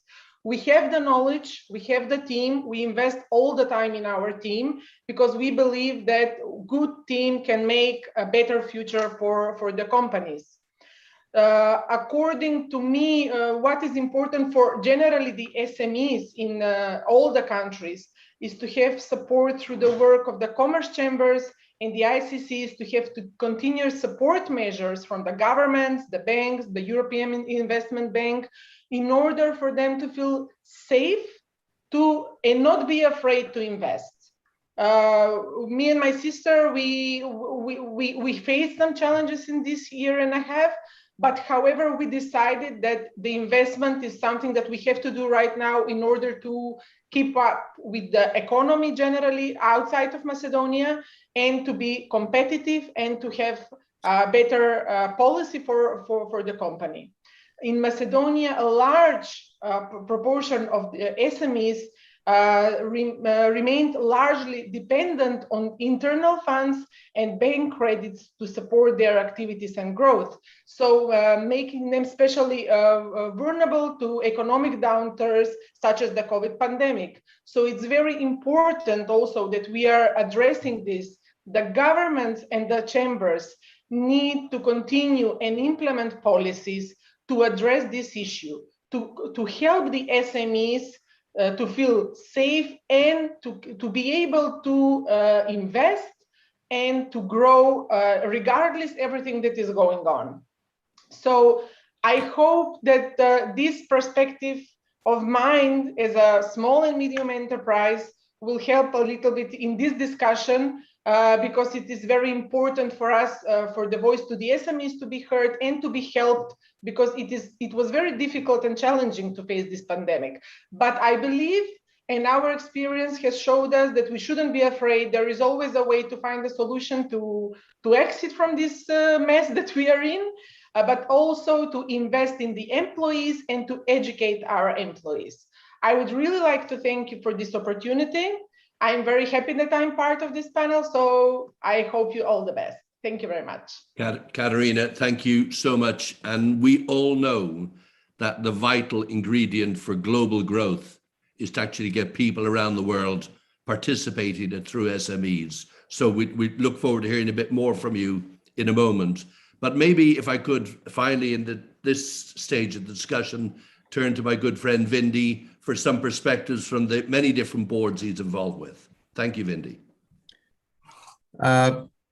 We have the knowledge, we have the team, we invest all the time in our team because we believe that good team can make a better future for the companies. According to me, what is important for generally the SMEs in all the countries is to have support through the work of the commerce chambers and the ICCs, to have to continue support measures from the governments, the banks, the European Investment Bank, in order for them to feel safe and not be afraid to invest. Me and my sister, we faced some challenges in this year and a half, but however, we decided that the investment is something that we have to do right now in order to keep up with the economy generally outside of Macedonia and to be competitive and to have a better policy for the company. In Macedonia, a large proportion of the SMEs remained largely dependent on internal funds and bank credits to support their activities and growth. So making them especially vulnerable to economic downturns such as the COVID pandemic. So it's very important also that we are addressing this. The governments and the chambers need to continue and implement policies to address this issue, to help the SMEs to feel safe and to be able to invest and to grow regardless everything that is going on. So I hope that this perspective of mine as a small and medium enterprise will help a little bit in this discussion because it is very important for us, for the voice to the SMEs to be heard and to be helped, because it was very difficult and challenging to face this pandemic. But I believe, and our experience has showed us, that we shouldn't be afraid. There is always a way to find a solution to exit from this mess that we are in, but also to invest in the employees and to educate our employees. I would really like to thank you for this opportunity. I'm very happy that I'm part of this panel, so I hope you all the best. Thank you very much. Katerina, thank you so much. And we all know that the vital ingredient for global growth is to actually get people around the world participating through SMEs. So we look forward to hearing a bit more from you in a moment. But maybe if I could finally, in this stage of the discussion, turn to my good friend Vindy for some perspectives from the many different boards he's involved with. Thank you, Vindy.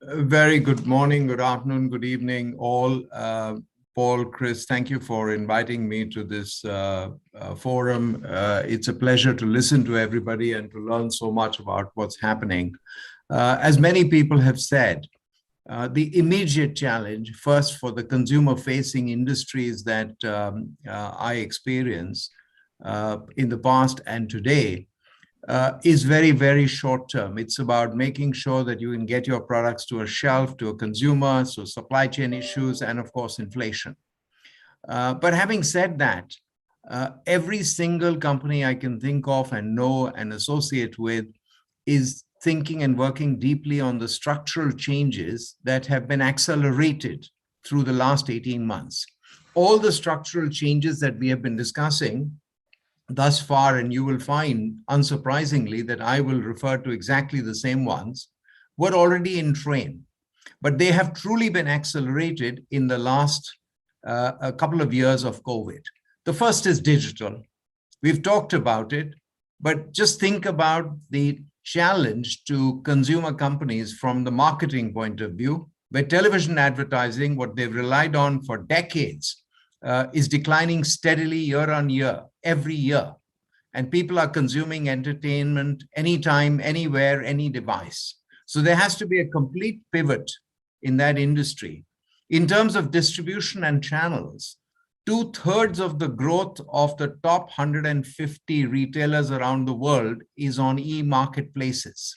Very good morning, good afternoon, good evening, all. Paul, Chris, thank you for inviting me to this forum. It's a pleasure to listen to everybody and to learn so much about what's happening. As many people have said, the immediate challenge, first for the consumer-facing industries that I experience in the past and today, is very, very short term. It's about making sure that you can get your products to a shelf, to a consumer, so supply chain issues, and of course, inflation. But having said that, every single company I can think of and know and associate with is thinking and working deeply on the structural changes that have been accelerated through the last 18 months. All the structural changes that we have been discussing thus far, and you will find, unsurprisingly, that I will refer to exactly the same ones, were already in train. But they have truly been accelerated in the last a couple of years of COVID. The first is digital. We've talked about it, but just think about the challenge to consumer companies from the marketing point of view, where television advertising, what they've relied on for decades, is declining steadily year on year, every year. And people are consuming entertainment anytime, anywhere, any device. So there has to be a complete pivot in that industry. In terms of distribution and channels, 2/3 of the growth of the top 150 retailers around the world is on e-marketplaces.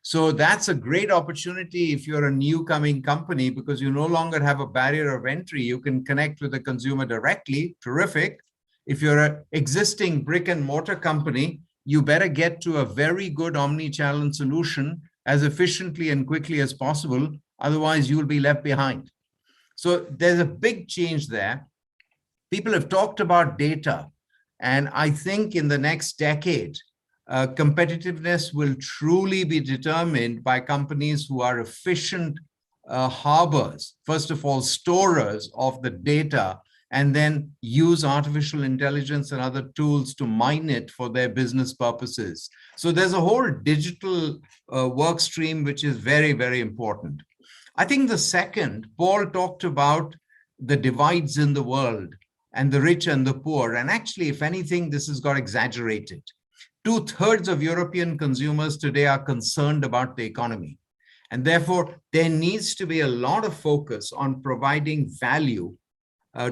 So that's a great opportunity if you're a new coming company, because you no longer have a barrier of entry. You can connect with the consumer directly. Terrific. If you're an existing brick and mortar company, you better get to a very good omni-channel solution as efficiently and quickly as possible. Otherwise, you'll be left behind. So there's a big change there. People have talked about data, and I think in the next decade, competitiveness will truly be determined by companies who are efficient harbors, first of all, storers of the data, and then use artificial intelligence and other tools to mine it for their business purposes. So there's a whole digital work stream, which is very, very important. I think the second, Paul talked about the divides in the world and the rich and the poor. And actually, if anything, this has got exaggerated. 2/3 of European consumers today are concerned about the economy. And therefore, there needs to be a lot of focus on providing value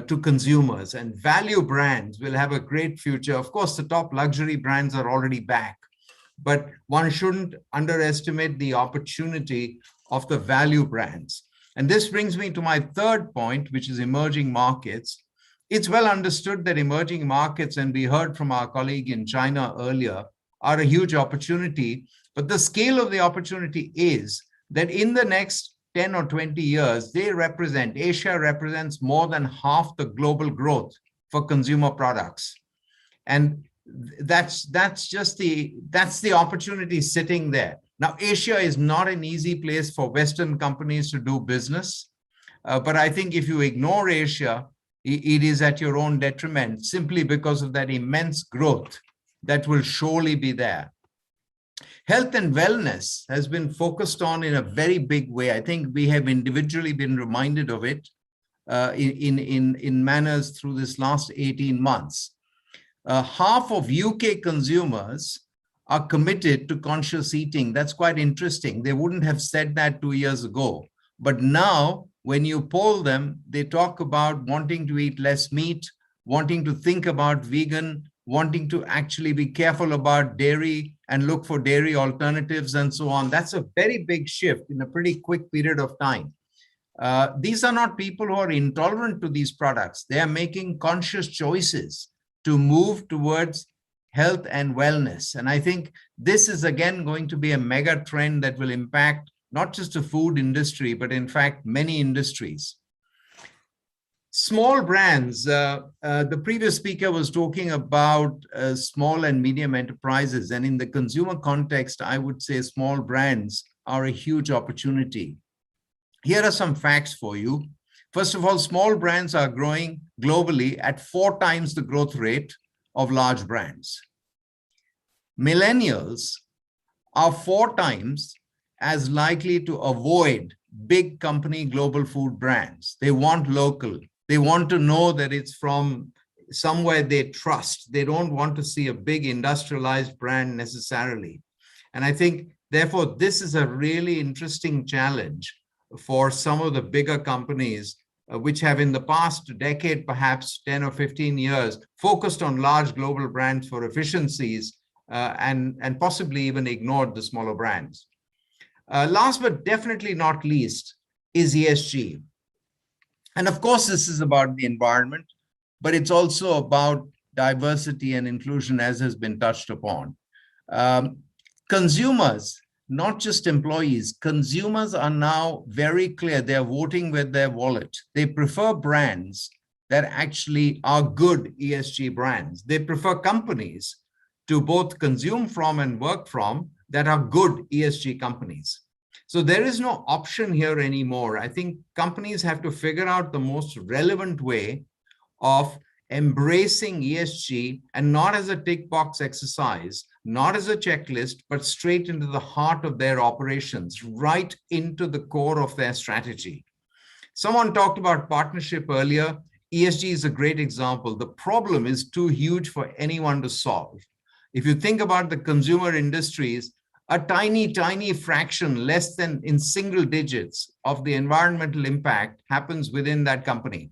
to consumers, and value brands will have a great future. Of course, the top luxury brands are already back, but one shouldn't underestimate the opportunity of the value brands. And this brings me to my third point, which is emerging markets. It's well understood that emerging markets, and we heard from our colleague in China earlier, are a huge opportunity. But the scale of the opportunity is that in the next 10 or 20 years, Asia represents more than half the global growth for consumer products. And that's the opportunity sitting there. Now, Asia is not an easy place for Western companies to do business. But I think if you ignore Asia, it is at your own detriment simply because of that immense growth that will surely be there. Health and wellness has been focused on in a very big way. I think we have individually been reminded of it in manners through this last 18 months. Half of UK consumers are committed to conscious eating. That's quite interesting. They wouldn't have said that 2 years ago. But now, when you poll them, they talk about wanting to eat less meat, wanting to think about vegan, wanting to actually be careful about dairy and look for dairy alternatives and so on. That's a very big shift in a pretty quick period of time. These are not people who are intolerant to these products. They are making conscious choices to move towards health and wellness. And I think this is again going to be a mega trend that will impact not just the food industry, but in fact, many industries. Small brands, the previous speaker was talking about small and medium enterprises. And in the consumer context, I would say small brands are a huge opportunity. Here are some facts for you. First of all, small brands are growing globally at 4 times the growth rate of large brands. Millennials are 4 times as likely to avoid big company global food brands. They want local. They want to know that it's from somewhere they trust. They don't want to see a big industrialized brand necessarily. And I think, therefore, this is a really interesting challenge for some of the bigger companies which have in the past decade, perhaps 10 or 15 years, focused on large global brands for efficiencies and possibly even ignored the smaller brands. Last but definitely not least is ESG. And of course, this is about the environment, but it's also about diversity and inclusion, as has been touched upon. Consumers, not just employees, consumers are now very clear. They're voting with their wallet. They prefer brands that actually are good ESG brands. They prefer companies to both consume from and work from that are good ESG companies. So there is no option here anymore. I think companies have to figure out the most relevant way of embracing ESG, and not as a tick box exercise, not as a checklist, but straight into the heart of their operations, right into the core of their strategy. Someone talked about partnership earlier. ESG is a great example. The problem is too huge for anyone to solve. If you think about the consumer industries, a tiny, tiny fraction, less than in single digits of the environmental impact happens within that company.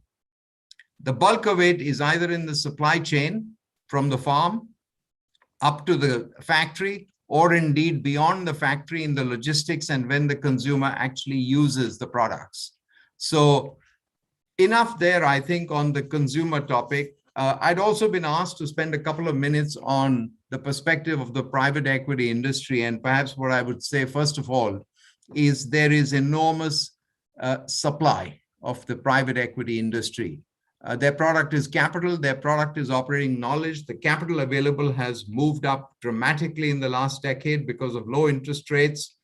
The bulk of it is either in the supply chain from the farm up to the factory, or indeed beyond the factory in the logistics and when the consumer actually uses the products. So enough there, I think, on the consumer topic. I'd also been asked to spend a couple of minutes on the perspective of the private equity industry. And perhaps what I would say, first of all, is there is enormous supply of the private equity industry. Their product is capital, their product is operating knowledge. The capital available has moved up dramatically in the last decade because of low interest rates,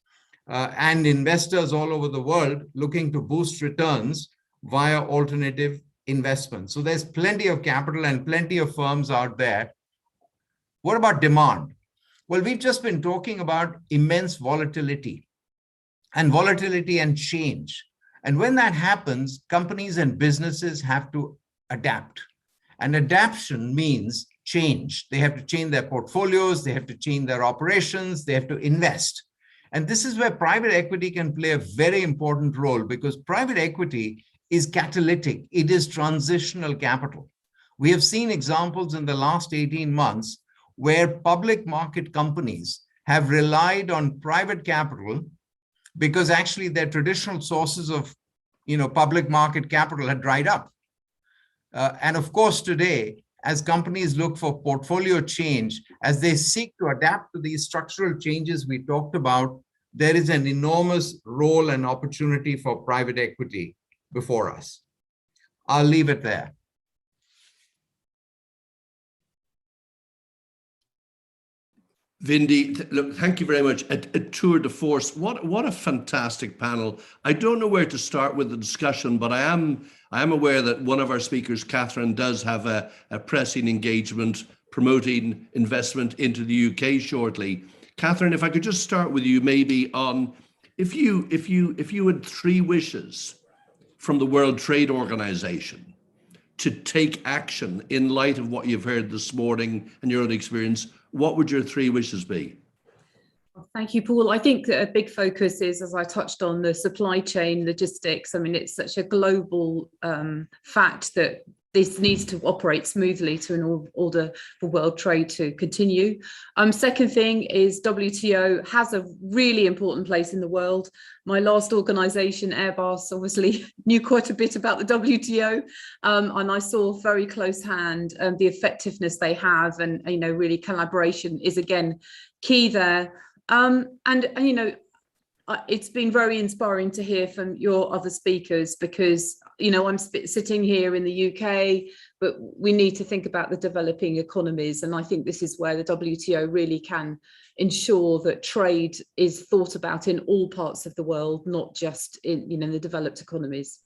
and investors all over the world looking to boost returns via alternative investments. So there's plenty of capital and plenty of firms out there. What about demand? Well, we've just been talking about immense volatility and change. And when that happens, companies and businesses have to adapt. And adaptation means change. They have to change their portfolios, they have to change their operations, they have to invest. And this is where private equity can play a very important role, because private equity is catalytic. It is transitional capital. We have seen examples in the last 18 months where public market companies have relied on private capital because actually their traditional sources of public market capital had dried up. And of course, today, as companies look for portfolio change, as they seek to adapt to these structural changes we talked about, there is an enormous role and opportunity for private equity before us. I'll leave it there. Vindy, look, thank you very much. A tour de force. What a fantastic panel. I don't know where to start with the discussion, but I am aware that one of our speakers, Catherine, does have a pressing engagement promoting investment into the UK shortly. Catherine, if I could just start with you, maybe on if you had 3 wishes from the World Trade Organization to take action in light of what you've heard this morning and your own experience, what would your 3 wishes be? Thank you, Paul. I think that a big focus is, as I touched on, the supply chain logistics. I mean, it's such a global fact that this needs to operate smoothly in order for world trade to continue. Second thing is WTO has a really important place in the world. My last organization, Airbus, obviously knew quite a bit about the WTO, and I saw very close hand the effectiveness they have, and really collaboration is again key there. It's been very inspiring to hear from your other speakers, because I'm sitting here in the UK, but we need to think about the developing economies, and I think this is where the WTO really can ensure that trade is thought about in all parts of the world, not just in the developed economies.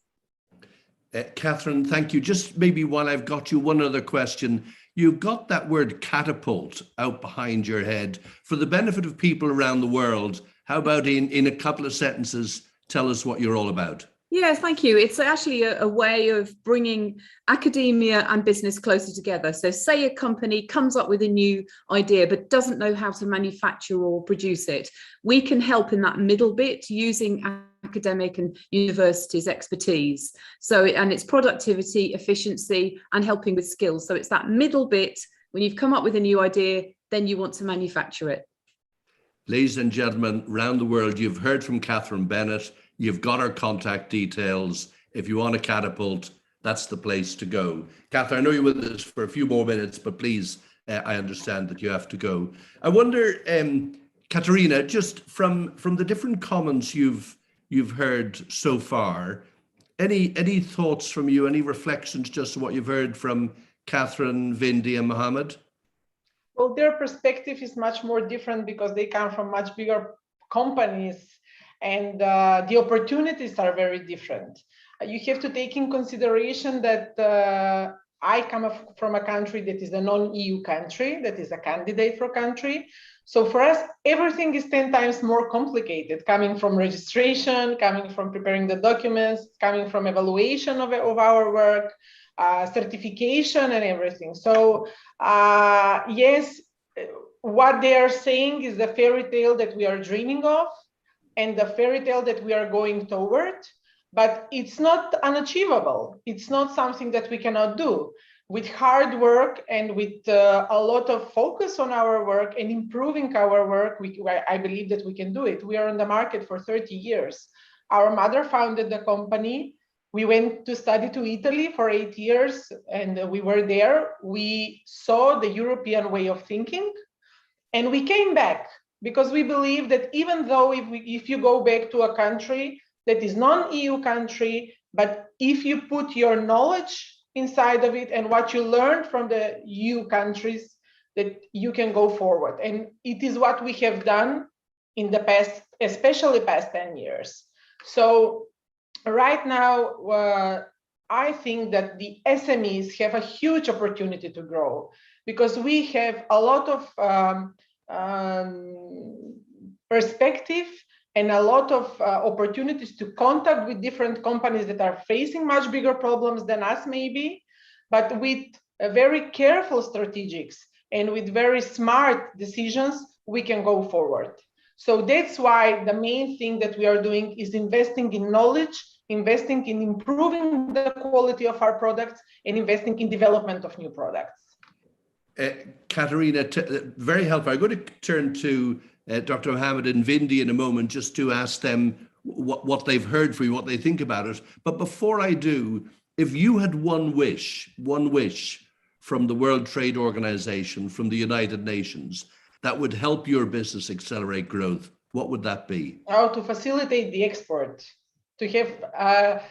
Catherine, thank you. Just maybe while I've got you, one other question. You've got that word catapult out behind your head. For the benefit of people around the world, how about in a couple of sentences, tell us what you're all about? Yeah, thank you. It's actually a way of bringing academia and business closer together. So say a company comes up with a new idea but doesn't know how to manufacture or produce it. We can help in that middle bit using academic and universities' expertise. And it's productivity, efficiency, and helping with skills. So it's that middle bit. When you've come up with a new idea, then you want to manufacture it. Ladies and gentlemen, around the world, you've heard from Catherine Bennett. You've got our contact details. If you want a catapult, that's the place to go. Catherine, I know you're with us for a few more minutes, but please, I understand that you have to go. I wonder, Katerina, just from the different comments you've heard so far, any thoughts from you, any reflections just on what you've heard from Catherine, Vindy, and Mohammed? Well, their perspective is much more different because they come from much bigger companies, and the opportunities are very different. You have to take in consideration that I come from a country that is a non-EU country, that is a candidate for country. So for us, everything is 10 times more complicated, coming from registration, coming from preparing the documents, coming from evaluation of our work, certification and everything. So yes, what they are saying is the fairy tale that we are dreaming of and the fairy tale that we are going toward, but it's not unachievable. It's not something that we cannot do. With hard work and with a lot of focus on our work and improving our work, I believe that we can do it. We are on the market for 30 years. Our mother founded the company. We went to study to Italy for 8 years, and we were there. We saw the European way of thinking, and we came back because we believe that even though if you go back to a country that is non-EU country, but if you put your knowledge inside of it and what you learned from the EU countries, that you can go forward. And it is what we have done in the past, especially past 10 years. So right now, I think that the SMEs have a huge opportunity to grow because we have a lot of perspective and a lot of opportunities to contact with different companies that are facing much bigger problems than us maybe, but with very careful strategics and with very smart decisions, we can go forward. So that's why the main thing that we are doing is investing in knowledge, investing in improving the quality of our products, and investing in development of new products. Katerina, very helpful. I'm going to turn to Dr. Mohammed and Vindy in a moment just to ask them what they've heard from you, what they think about it. But before I do, if you had one wish from the World Trade Organization, from the United Nations, that would help your business accelerate growth, what would that be? How to facilitate the export, to have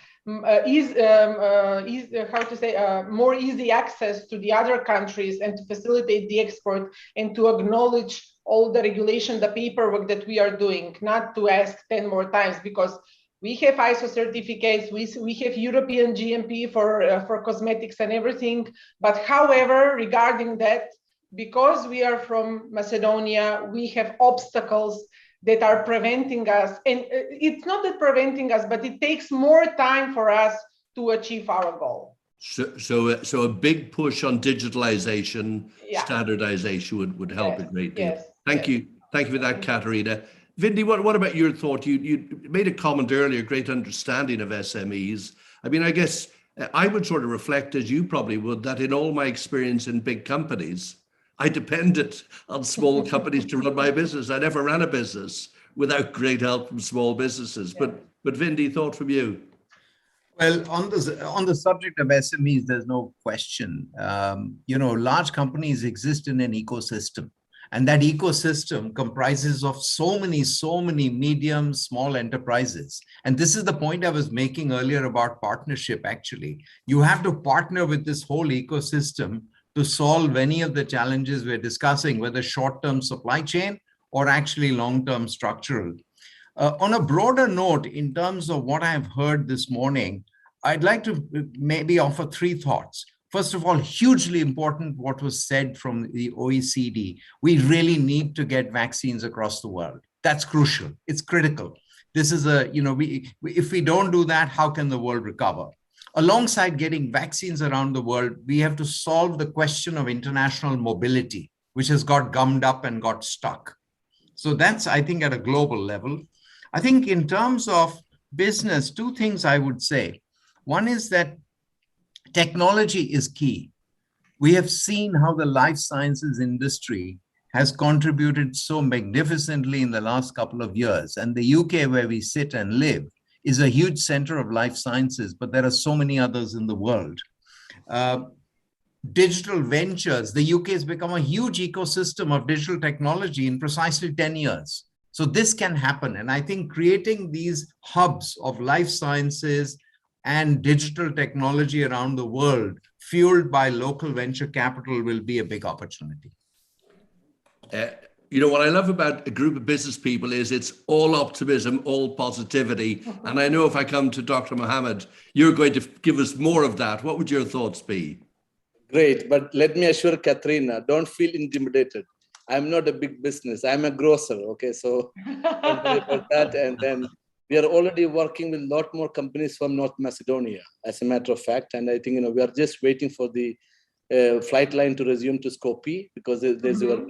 more easy access to the other countries, and to facilitate the export, and to acknowledge all the regulation, the paperwork that we are doing, not to ask 10 more times, because we have ISO certificates, we have European GMP for cosmetics and everything. But however, regarding that, because we are from Macedonia, we have obstacles that are preventing us. And it's not that preventing us, but it takes more time for us to achieve our goal. So a big push on digitalization, standardization would help a great deal. Yes, Thank you for that, Katerina. Vindy, what about your thought? You made a comment earlier, great understanding of SMEs. I mean, I guess I would sort of reflect, as you probably would, that in all my experience in big companies, I depended on small companies to run my business. I never ran a business without great help from small businesses. Yeah. But Vindy, thought from you? Well, on the subject of SMEs, there's no question. Large companies exist in an ecosystem. And that ecosystem comprises of so many medium, small enterprises. And this is the point I was making earlier about partnership, actually. You have to partner with this whole ecosystem to solve any of the challenges we're discussing, whether short-term supply chain or actually long-term structural. On a broader note, in terms of what I've heard this morning, I'd like to maybe offer three thoughts. First of all, hugely important what was said from the OECD. We really need to get vaccines across the world. That's crucial. It's critical. This is if we don't do that, how can the world recover? Alongside getting vaccines around the world, we have to solve the question of international mobility, which has got gummed up and got stuck. So that's, I think, at a global level. I think in terms of business, two things I would say. One is that technology is key. We have seen how the life sciences industry has contributed so magnificently in the last couple of years. And the UK, where we sit and live, is a huge center of life sciences, but there are so many others in the world. Digital ventures, the UK has become a huge ecosystem of digital technology in precisely 10 years. So this can happen. And I think creating these hubs of life sciences and digital technology around the world, fueled by local venture capital, will be a big opportunity. What I love about a group of business people is it's all optimism, all positivity. And I know if I come to Dr. Mohammed, you're going to give us more of that. What would your thoughts be? Great, but let me assure Katrina, don't feel intimidated. I'm not a big business. I'm a grocer, okay? So don't worry about that. And then we are already working with a lot more companies from North Macedonia, as a matter of fact. And I think, we are just waiting for the flight line to resume to Skopje, because there's so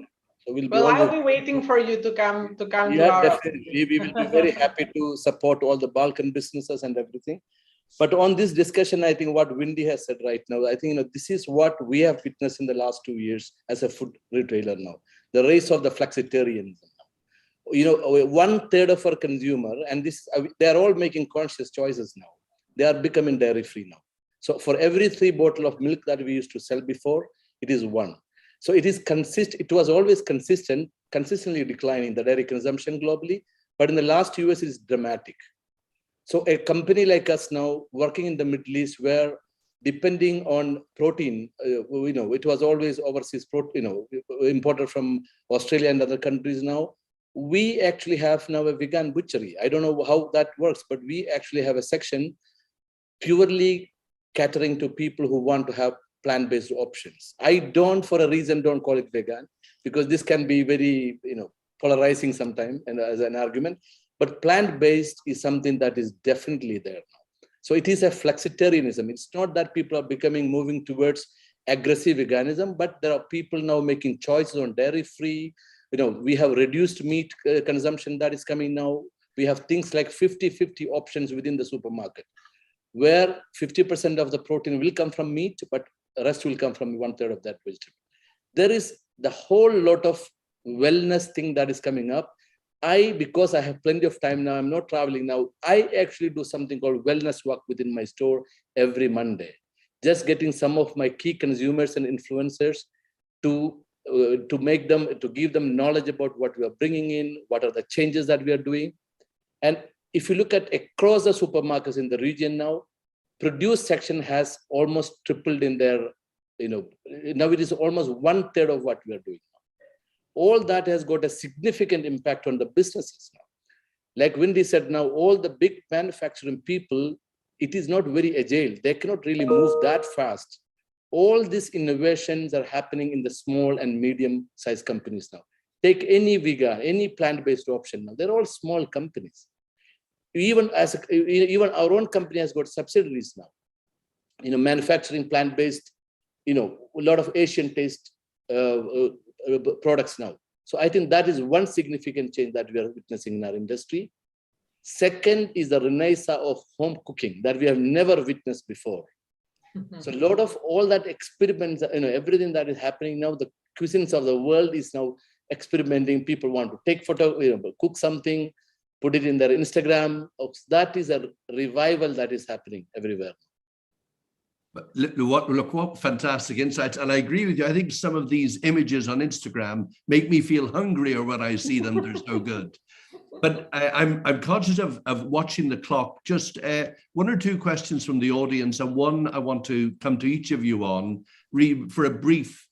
I'll be waiting for you to come to our definitely. We will be very happy to support all the Balkan businesses and everything. But on this discussion, I think what Vindy has said right now, I think this is what we have witnessed in the last 2 years as a food retailer now. The rise of the flexitarianism. 1/3 of our consumer, and they are all making conscious choices now. They are becoming dairy free now. So for every 3 bottles of milk that we used to sell before, it is 1. So it is it was always consistently declining, the dairy consumption globally, but in the last 2 years it is dramatic. So a company like us now working in the Middle East, where depending on protein, it was always overseas protein, imported from Australia and other countries now. We actually have now a vegan butchery. I don't know how that works, but we actually have a section purely catering to people who want to have plant-based options. I don't call it vegan, because this can be very, polarizing sometimes and as an argument, but plant-based is something that is definitely there now. So it is a flexitarianism. It's not that people are moving towards aggressive veganism, but there are people now making choices on dairy-free. We have reduced meat consumption that is coming now. We have things like 50-50 options within the supermarket, where 50% of the protein will come from meat, but the rest will come from 1/3 of that vegetable. There is the whole lot of wellness thing that is coming up. because I have plenty of time now, I'm not traveling now, I actually do something called wellness walk within my store every Monday. Just getting some of my key consumers and influencers to give them knowledge about what we are bringing in, what are the changes that we are doing. And if you look at across the supermarkets in the region now, produce section has almost tripled in their, now it is almost 1/3 of what we are doing now. All that has got a significant impact on the businesses now. Like Wendy said, now all the big manufacturing people, it is not very agile. They cannot really move that fast. All these innovations are happening in the small and medium sized companies now. Take any vegan, any plant-based option now. They're all small companies. Even our own company has got subsidiaries now. Manufacturing plant-based, a lot of Asian taste products now. So I think that is one significant change that we are witnessing in our industry. Second is the renaissance of home cooking that we have never witnessed before. So a lot of all that experiments, everything that is happening now, the cuisines of the world is now experimenting. People want to take photo, cook something, put it in their Instagram. That is a revival that is happening everywhere. But look, what fantastic insights. And I agree with you. I think some of these images on Instagram make me feel hungrier when I see them. They're so good. But I'm conscious of watching the clock. Just one or two questions from the audience, and one I want to come to each of you on for a brief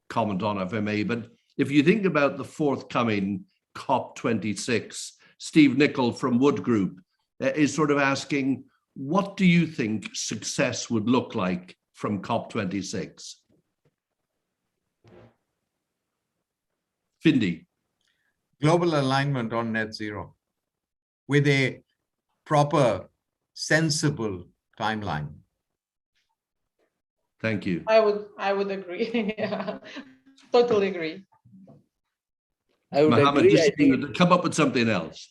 comment on, if I may. But if you think about the forthcoming COP26, Steve Nicol from Wood Group is sort of asking, what do you think success would look like from COP26? Findy. Global alignment on net zero with a proper, sensible timeline. Thank you. I would agree. Yeah, totally agree. I would Mohammed, agree. just come up with something else.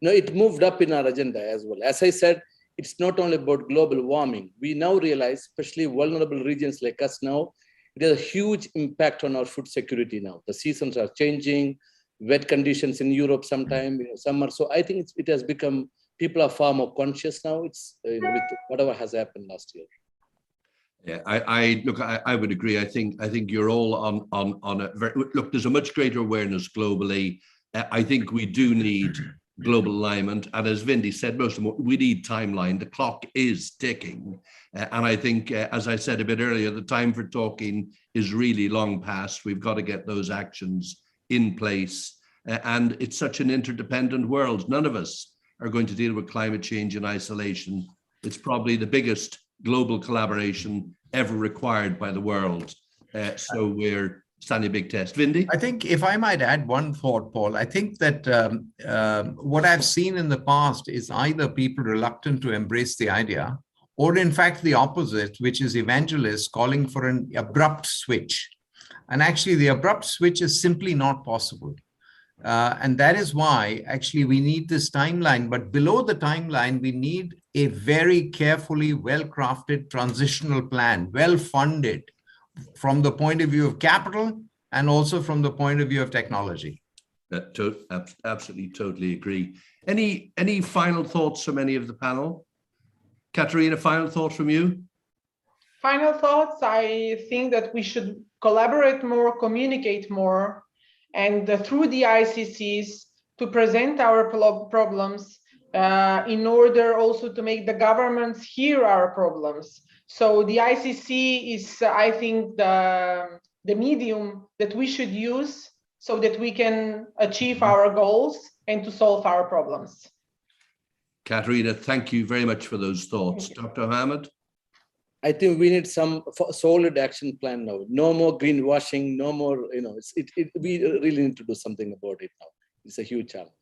No, it moved up in our agenda as well. As I said, it's not only about global warming. We now realize, especially vulnerable regions like us now, it has a huge impact on our food security now. The seasons are changing, wet conditions in Europe sometime, summer. So I think it has become, people are far more conscious now. It's with whatever has happened last year. Yeah, I would agree. I think you're all on a very, look, there's a much greater awareness globally. I think we do need global alignment. And as Vindy said, we need timeline. The clock is ticking. And I think, as I said a bit earlier, the time for talking is really long past. We've got to get those actions in place. And it's such an interdependent world. None of us are going to deal with climate change in isolation. It's probably the biggest global collaboration ever required by the world. So we're standing a big test. Vindy? I think if I might add one thought, Paul, I think that what I've seen in the past is either people reluctant to embrace the idea, or in fact the opposite, which is evangelists calling for an abrupt switch. And actually the abrupt switch is simply not possible. And that is why actually we need this timeline, but below the timeline, we need a very carefully well-crafted transitional plan, well-funded from the point of view of capital and also from the point of view of technology. Absolutely, totally agree. Any final thoughts from any of the panel? Katerina, final thoughts from you? Final thoughts, I think that we should collaborate more, communicate more, and through the ICCs to present our problems in order also to make the governments hear our problems. So the ICC is, I think, the medium that we should use so that we can achieve our goals and to solve our problems. Katerina, thank you very much for those thoughts. Dr. Ahmed? I think we need some solid action plan now. No more greenwashing, no more, we really need to do something about it now. It's a huge challenge.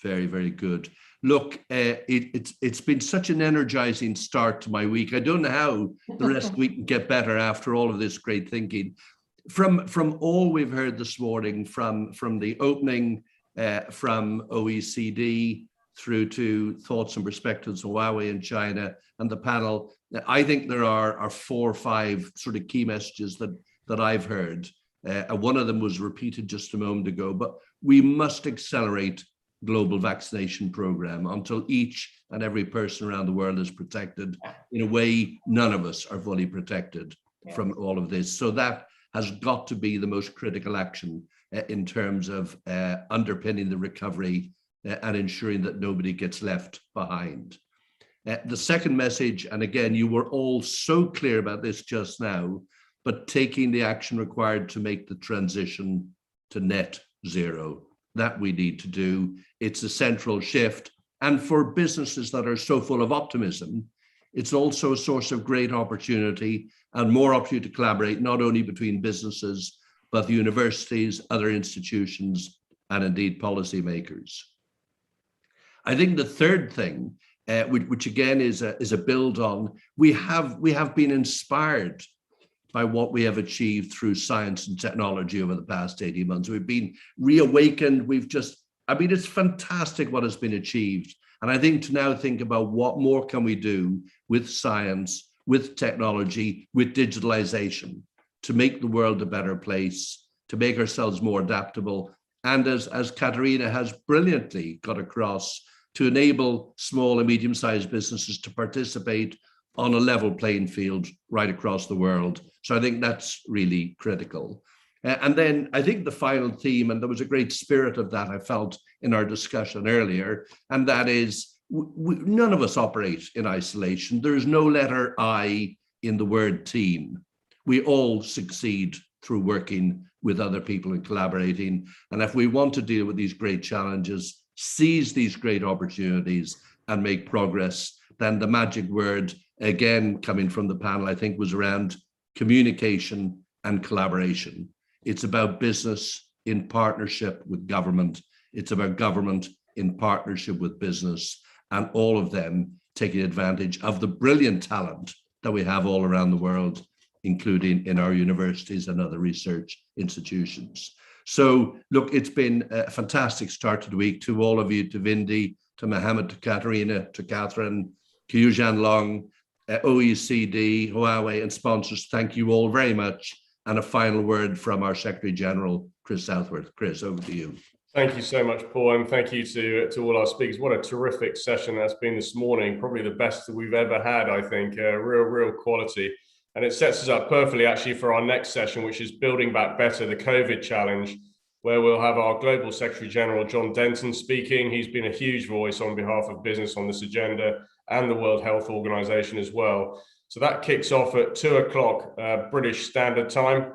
Very, very good. Look, it's been such an energizing start to my week. I don't know how the rest of the week can get better after all of this great thinking. From all we've heard this morning, from the opening, from OECD, through to thoughts and perspectives of Huawei and China and the panel, I think there are 4 or 5 sort of key messages that I've heard. One of them was repeated just a moment ago, but we must accelerate global vaccination program, until each and every person around the world is protected in a way none of us are fully protected from all of this. So that has got to be the most critical action in terms of underpinning the recovery and ensuring that nobody gets left behind. The second message, and again, you were all so clear about this just now, but taking the action required to make the transition to net zero, that we need to do. It's a central shift. And for businesses that are so full of optimism, it's also a source of great opportunity and more opportunity to collaborate, not only between businesses, but the universities, other institutions, and indeed policymakers. I think the third thing, which again is a build on, we have been inspired by what we have achieved through science and technology over the past 18 months. We've been reawakened. It's fantastic what has been achieved. And I think to now think about what more can we do with science, with technology, with digitalization to make the world a better place, to make ourselves more adaptable. And as Katerina has brilliantly got across, to enable small and medium-sized businesses to participate on a level playing field right across the world. So I think that's really critical. And then I think the final theme, and there was a great spirit of that I felt in our discussion earlier, and that is none of us operate in isolation. There's no letter I in the word team. We all succeed through working with other people and collaborating. And if we want to deal with these great challenges, seize these great opportunities and make progress, then the magic word, again, coming from the panel, I think was around communication and collaboration. It's about business in partnership with government. It's about government in partnership with business, and all of them taking advantage of the brilliant talent that we have all around the world, including in our universities and other research institutions. So look, it's been a fantastic start to the week. To all of you, to Vindy, to Mohammed, to Katerina, to Catherine, to Yujan Long, OECD, Huawei, and sponsors, thank you all very much. And a final word from our Secretary General, Chris Southworth. Chris, over to you. Thank you so much, Paul, and thank you to all our speakers. What a terrific session that's been this morning, probably the best that we've ever had, I think, real quality. And it sets us up perfectly actually for our next session, which is Building Back Better, the COVID Challenge, where we'll have our Global Secretary General, John Denton, speaking. He's been a huge voice on behalf of business on this agenda and the World Health Organization as well. So that kicks off at 2 o'clock British Standard Time.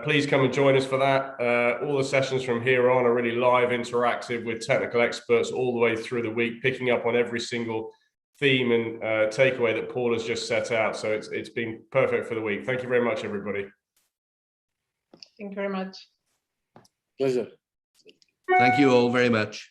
Please come and join us for that. All the sessions from here on are really live, interactive with technical experts all the way through the week, picking up on every single theme and takeaway that Paul has just set out. So it's been perfect for the week. Thank you very much, everybody. Thank you very much. Pleasure. Thank you all very much.